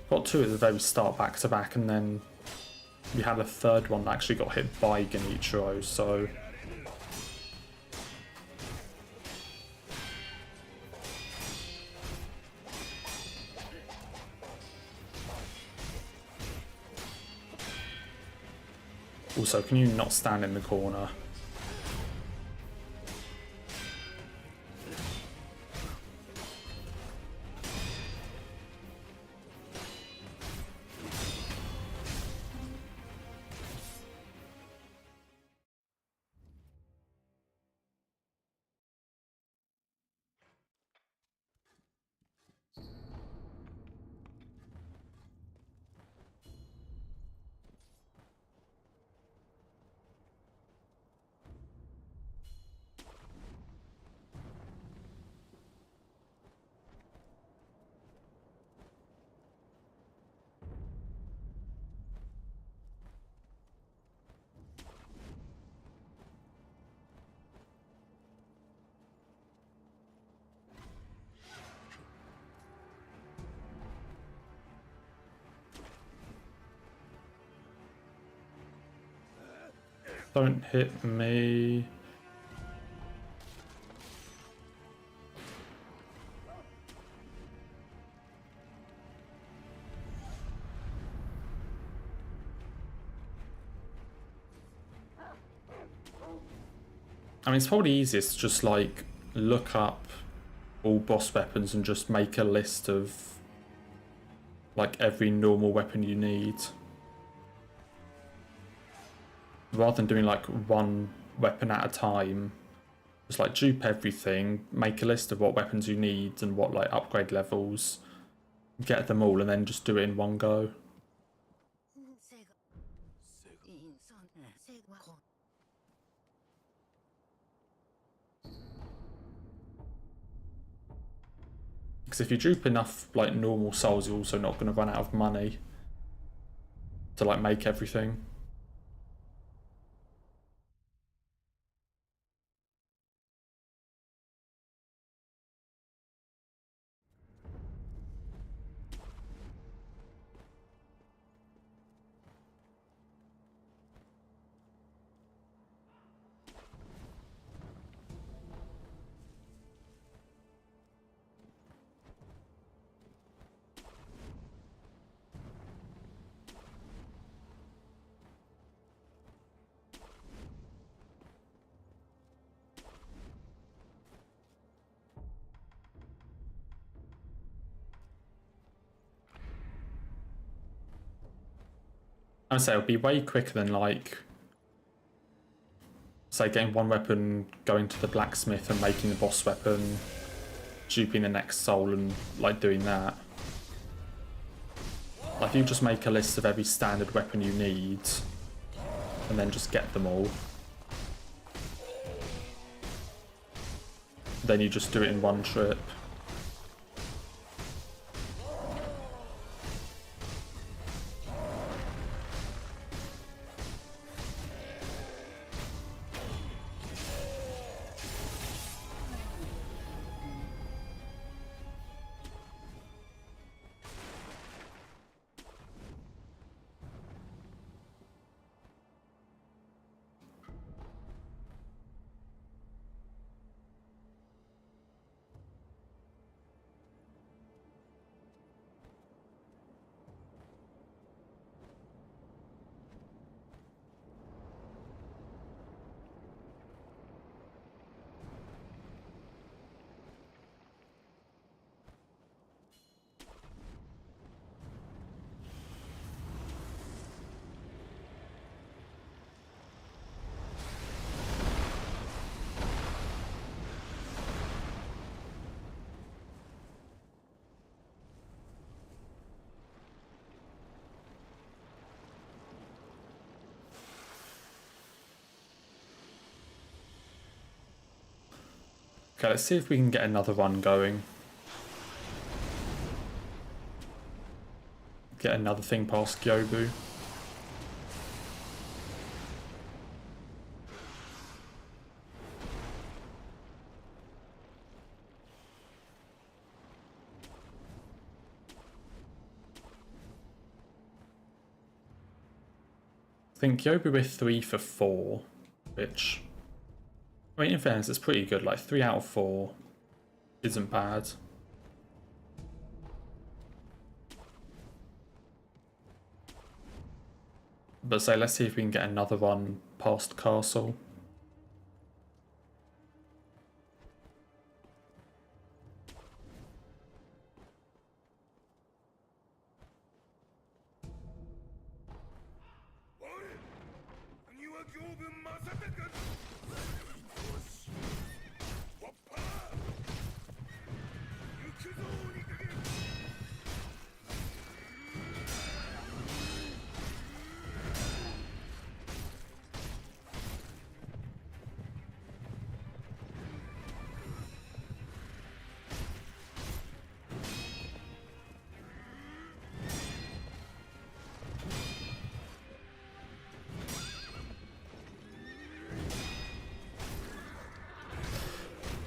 Got two at the very start back to back, and then we had a third one that actually got hit by Genichiro, so also, can you not stand in the corner? Don't hit me. I mean, it's probably easiest to just like look up all boss weapons and just make a list of like every normal weapon you need, rather than doing like one weapon at a time. Just like dupe everything, make a list of what weapons you need and what like upgrade levels, get them all, and then just do it in one go. Because if you dupe enough like normal souls, you're also not going to run out of money to like make everything. I'd say it'll be way quicker than like, say, getting one weapon, going to the blacksmith and making the boss weapon, duping the next soul and like doing that. Like if you just make a list of every standard weapon you need and then just get them all, then you just do it in one trip. Okay, let's see if we can get another run going. Get another thing past Gyobu. I think Gyobu with 3 for 4, which, I mean, in fairness, it's pretty good. Like 3 out of 4 isn't bad. But say, let's see if we can get another run past Castle.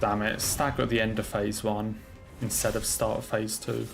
Damn it, stagger at the end of phase 1 instead of start of phase 2.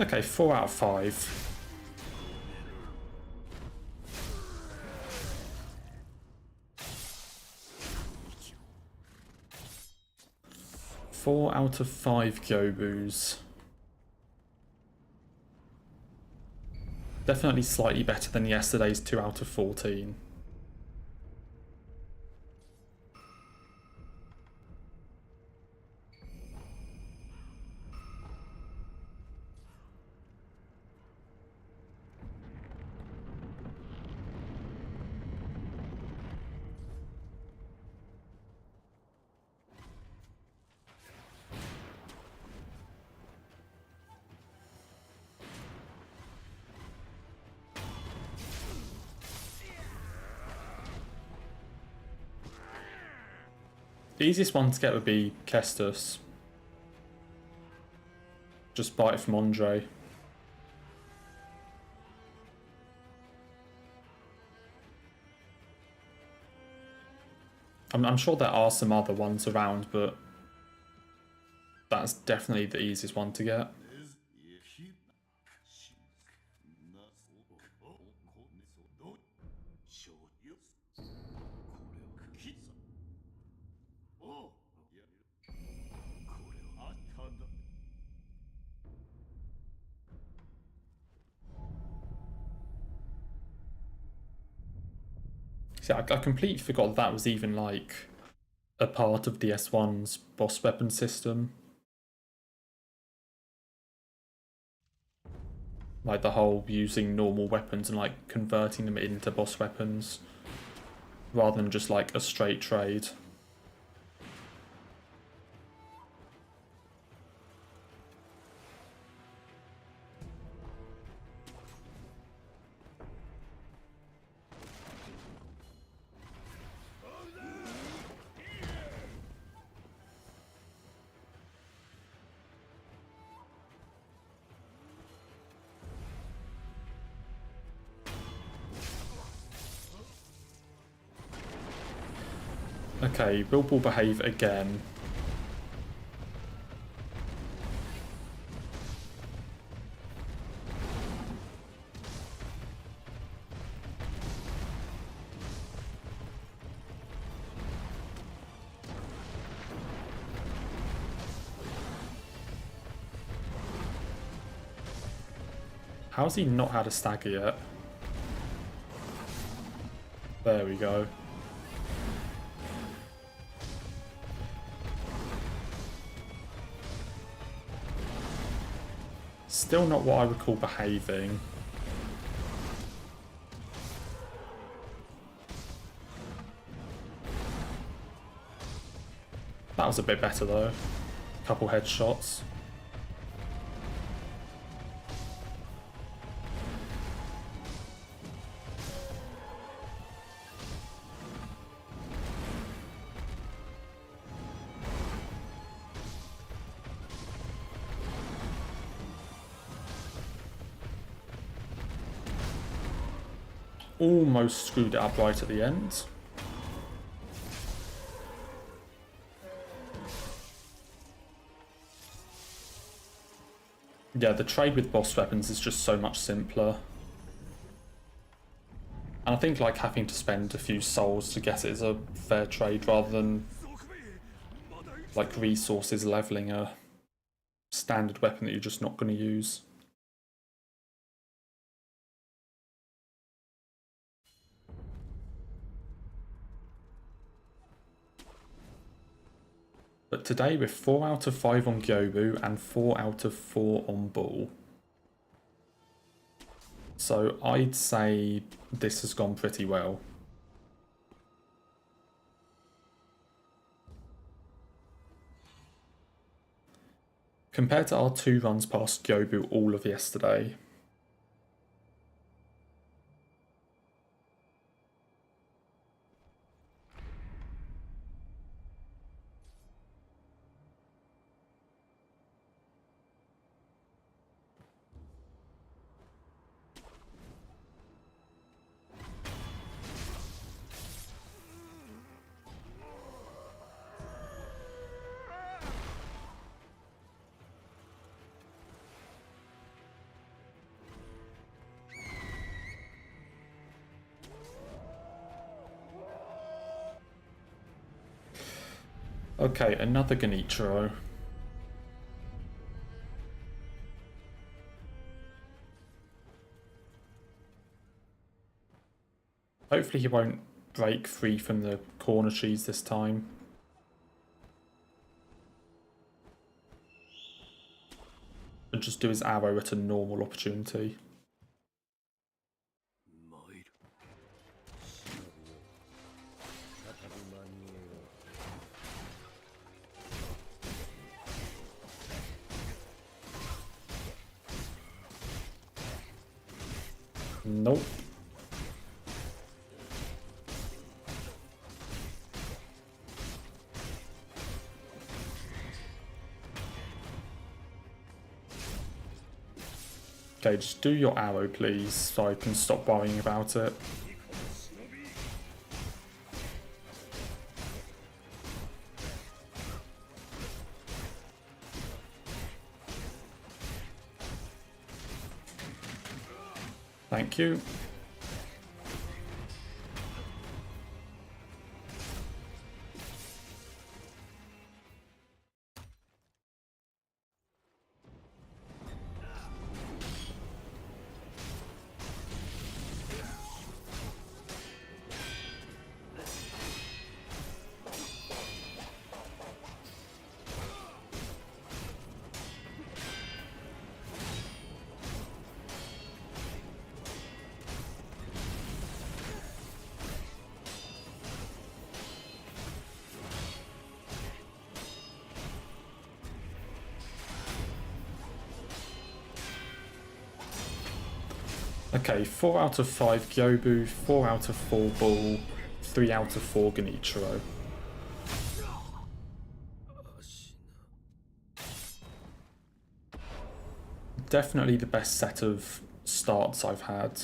Okay, 4 out of 5. Four out of 5 Gyobus. Definitely slightly better than yesterday's 2 out of 14. The easiest one to get would be Kestus. Just buy it from Andre. I'm sure there are some other ones around, but that's definitely the easiest one to get. See, I completely forgot that was even like a part of DS1's boss weapon system. Like the whole using normal weapons and like converting them into boss weapons rather than just like a straight trade. Okay, Will Ball behave again. How's he not had a stagger yet? There we go. Still not what I would call behaving. That was a bit better though. Couple headshots. Almost screwed it up right at the end. Yeah, the trade with boss weapons is just so much simpler. And I think like having to spend a few souls to get it is a fair trade rather than like resources leveling a standard weapon that you're just not going to use. But today we're 4 out of 5 on Gyobu and 4 out of 4 on Bull. So I'd say this has gone pretty well. Compared to our 2 runs past Gyobu all of yesterday, Okay, another Genichiro. Hopefully he won't break free from the corner cheese this time. And just do his arrow at a normal opportunity. Nope. Okay, just do your arrow, please, so I can stop worrying about it. Thank you. Okay, 4 out of 5 Gyobu, 4 out of 4 Bull, 3 out of 4 Genichiro. Definitely the best set of starts I've had.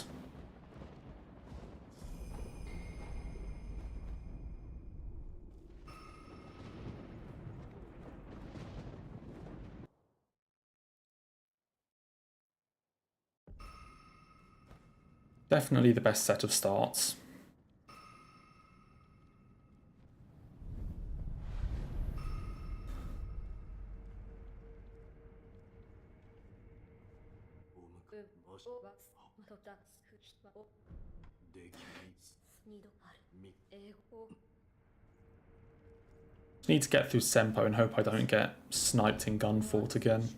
Definitely the best set of starts. Just need to get through Senpo and hope I don't get sniped in Gunfort again.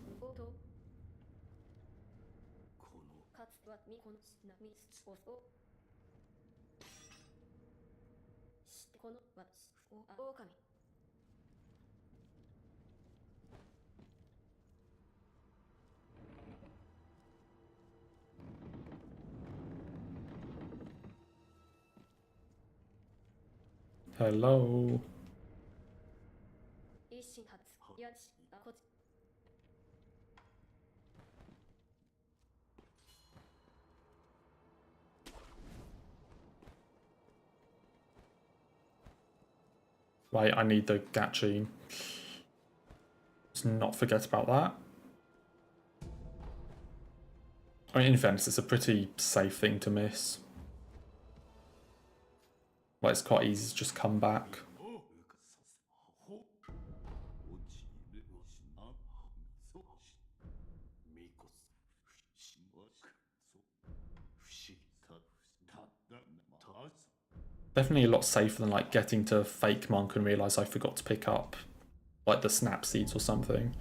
Hello. Right, I need the Gachi. Let's not forget about that. I mean, in fairness, it's a pretty safe thing to miss. Like, it's quite easy to just come back. Definitely a lot safer than like getting to Fake Monk and realise I forgot to pick up like the snap seeds or something.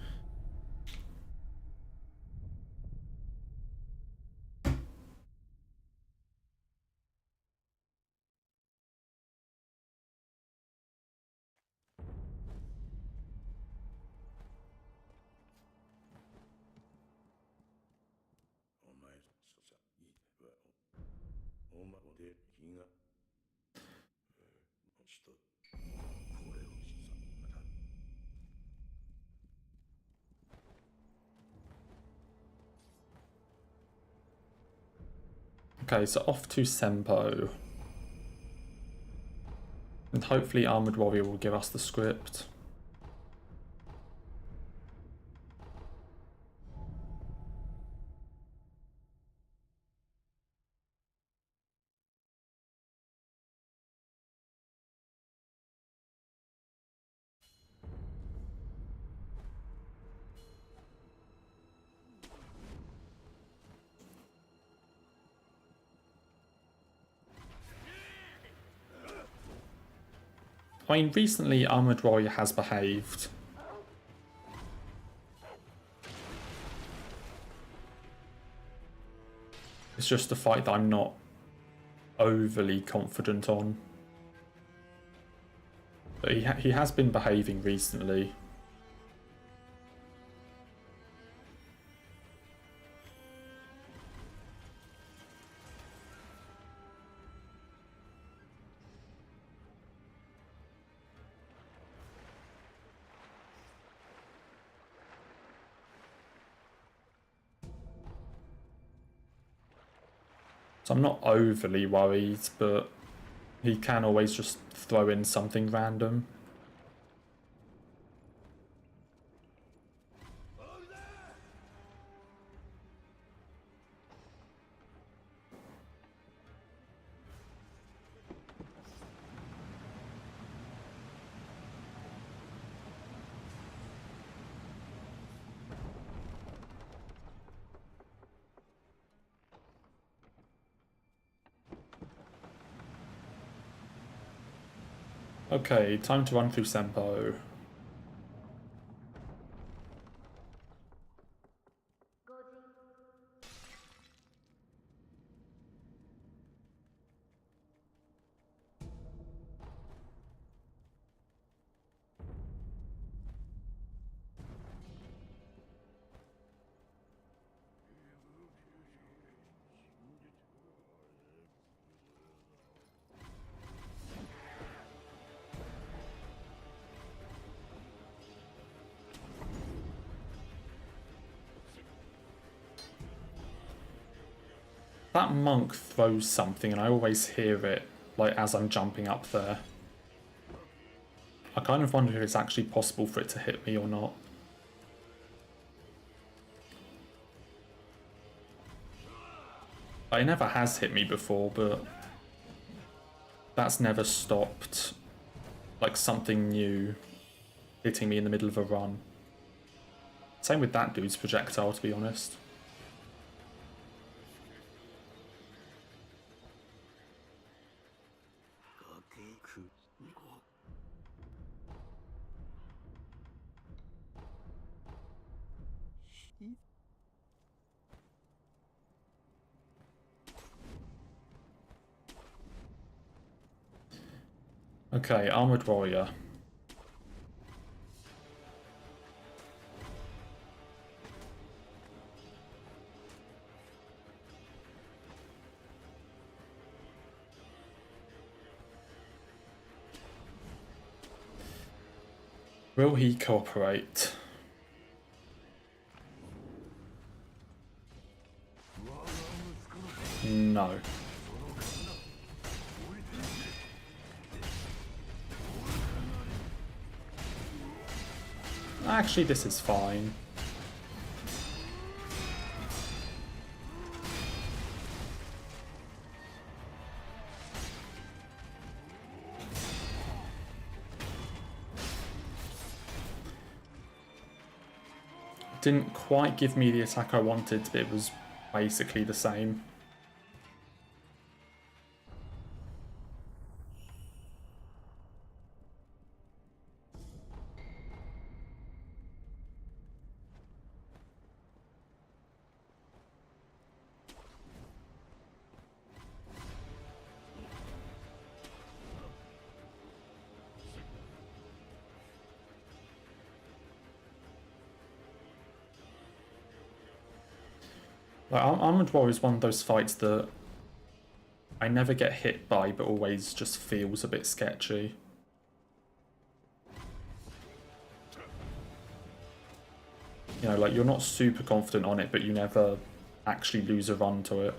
Okay, so off to Senpo. And hopefully Armored Warrior will give us the script. I mean, recently Armoured Warrior has behaved. It's just a fight that I'm not overly confident on. But he has been behaving recently. So I'm not overly worried, but he can always just throw in something random. Okay, time to run through Senpo. That monk throws something and I always hear it, like, as I'm jumping up there. I kind of wonder if it's actually possible for it to hit me or not. It never has hit me before, but that's never stopped, like, something new hitting me in the middle of a run. Same with that dude's projectile, to be honest. Okay, Armoured Warrior. Will he cooperate? No. Actually, this is fine. Didn't quite give me the attack I wanted, but it was basically the same. Like, Armored Warrior is one of those fights that I never get hit by, but always just feels a bit sketchy. You know, like, you're not super confident on it, but you never actually lose a run to it.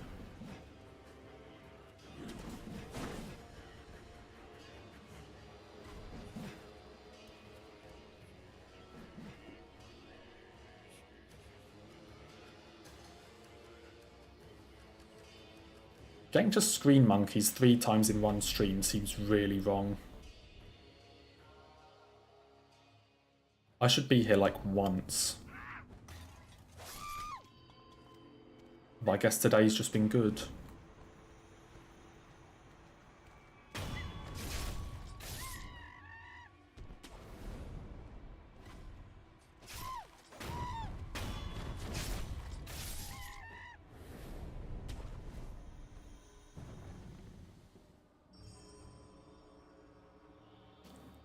Getting to Screen Monkeys 3 times in one stream seems really wrong. I should be here like once. But I guess today's just been good.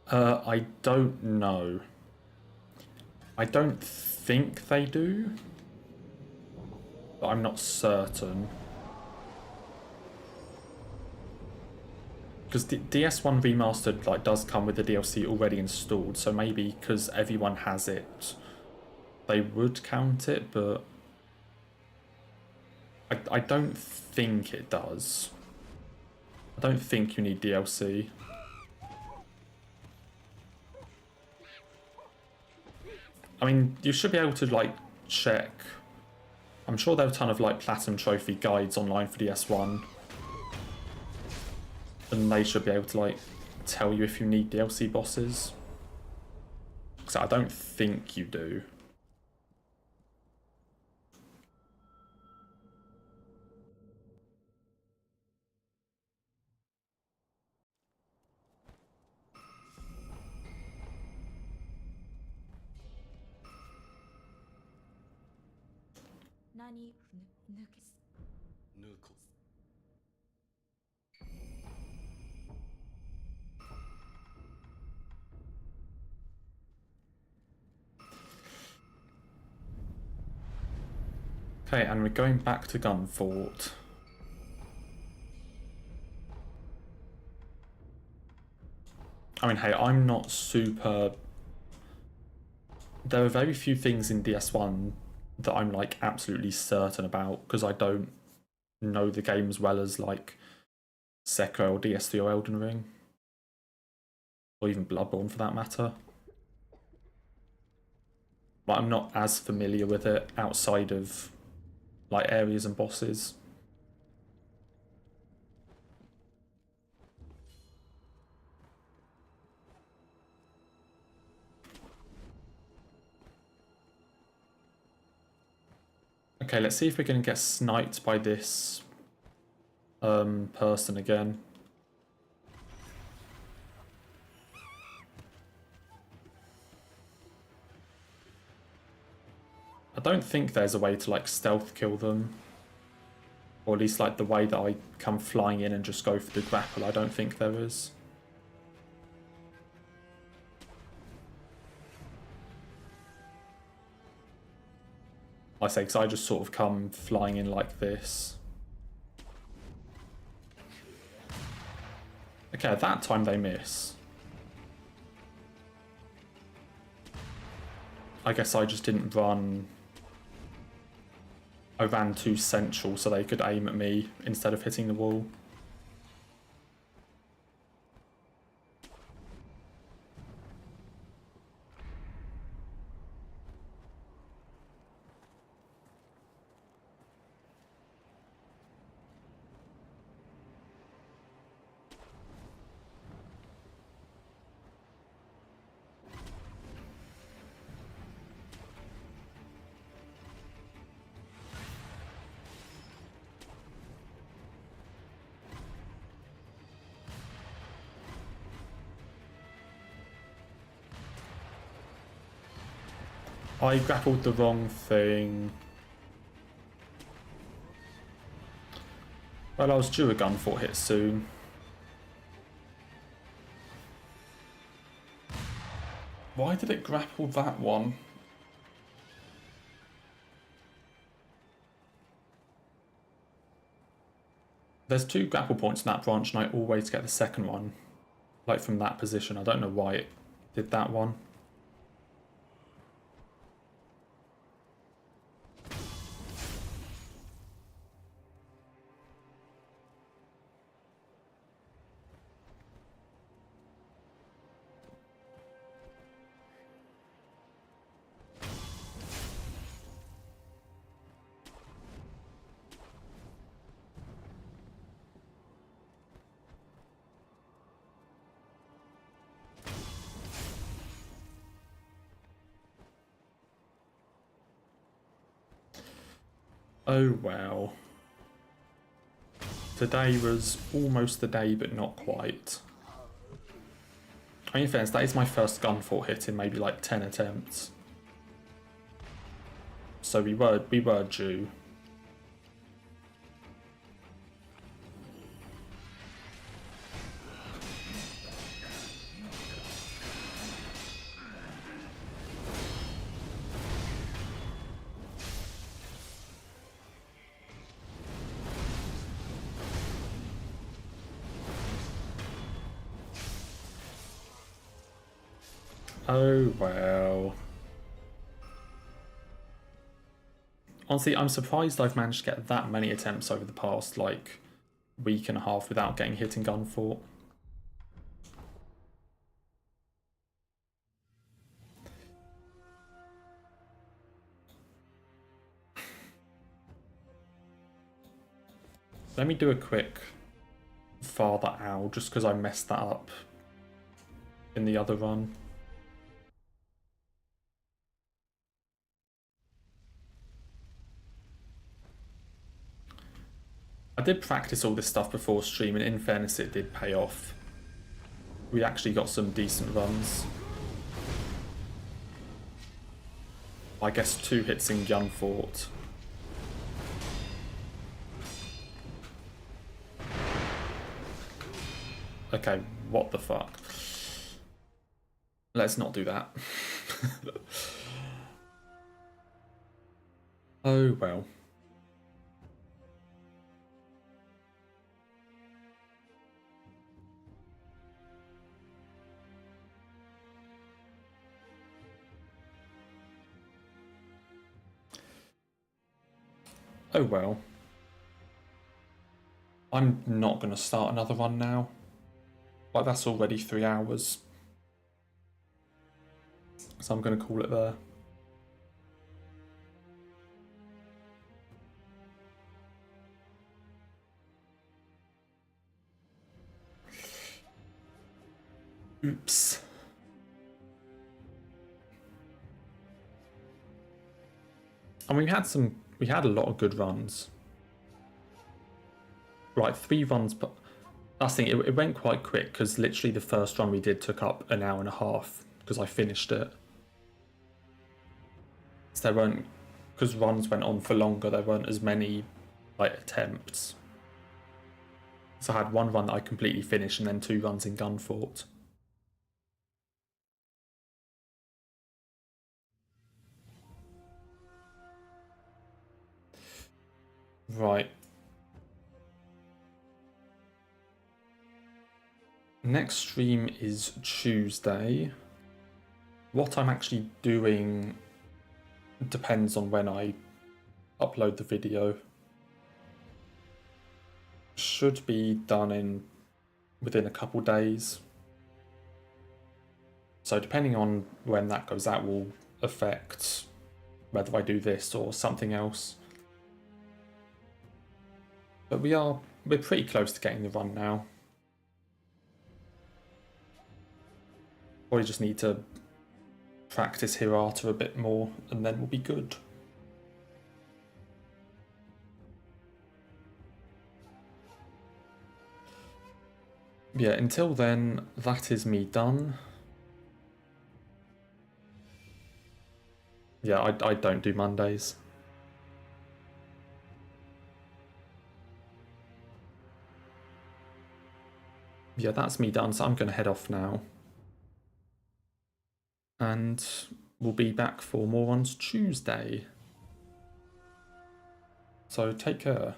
I don't know. I don't think they do, but I'm not certain. Because DS1 Remastered like does come with the DLC already installed, so maybe because everyone has it, they would count it, but I don't think it does. I don't think you need DLC. I mean, you should be able to like check. I'm sure there are a ton of like Platinum Trophy guides online for DS1. And they should be able to like tell you if you need DLC bosses. So I don't think you do. Okay, and we're going back to Gunfort. I mean, hey, I'm not super... There are very few things in DS1 that I'm like absolutely certain about, because I don't know the game as well as like Sekiro or DS3 or Elden Ring. Or even Bloodborne for that matter. But I'm not as familiar with it outside of like areas and bosses. Okay, let's see if we can get sniped by this person again. I don't think there's a way to like stealth kill them. Or at least like the way that I come flying in and just go for the grapple, I don't think there is. I say, because I just sort of come flying in like this. Okay, at that time they miss. I guess I just didn't run... I ran too central so they could aim at me instead of hitting the wall. I grappled the wrong thing. Well, I was due a Gunfort hit soon. Why did it grapple that one? There's 2 grapple points in that branch and I always get the second one. Like from that position. I don't know why it did that one. Oh well. Today was almost the day, but not quite. I mean, in fairness, that is my first Gunfort hit in maybe like 10 attempts. So we were due. Oh well. Honestly, I'm surprised I've managed to get that many attempts over the past, like, week and a half without getting hit in gunfort. Let me do a quick Father Owl, just because I messed that up in the other run. I did practice all this stuff before stream, and in fairness, it did pay off. We actually got some decent runs. I guess 2 hits in gunfort. Okay, what the fuck? Let's not do that. Oh well. Oh well. I'm not going to start another run now. Like, that's already 3 hours. So I'm going to call it there. Oops. And we had a lot of good runs. Right, 3 runs, but that's the thing, it went quite quick, because literally the first run we did took up an hour and a half, because I finished it. So there weren't, because runs went on for longer, there weren't as many, like, attempts. So I had 1 run that I completely finished, and then 2 runs in gunfort. Right. Next stream is Tuesday. What I'm actually doing depends on when I upload the video. Should be done within a couple days. So depending on when that goes out will affect whether I do this or something else. But we're pretty close to getting the run now. Probably just need to practice Hirata a bit more and then we'll be good. Yeah, until then, that is me done. Yeah, I don't do Mondays. Yeah, that's me done, so I'm going to head off now. And we'll be back for more on Tuesday. So take care.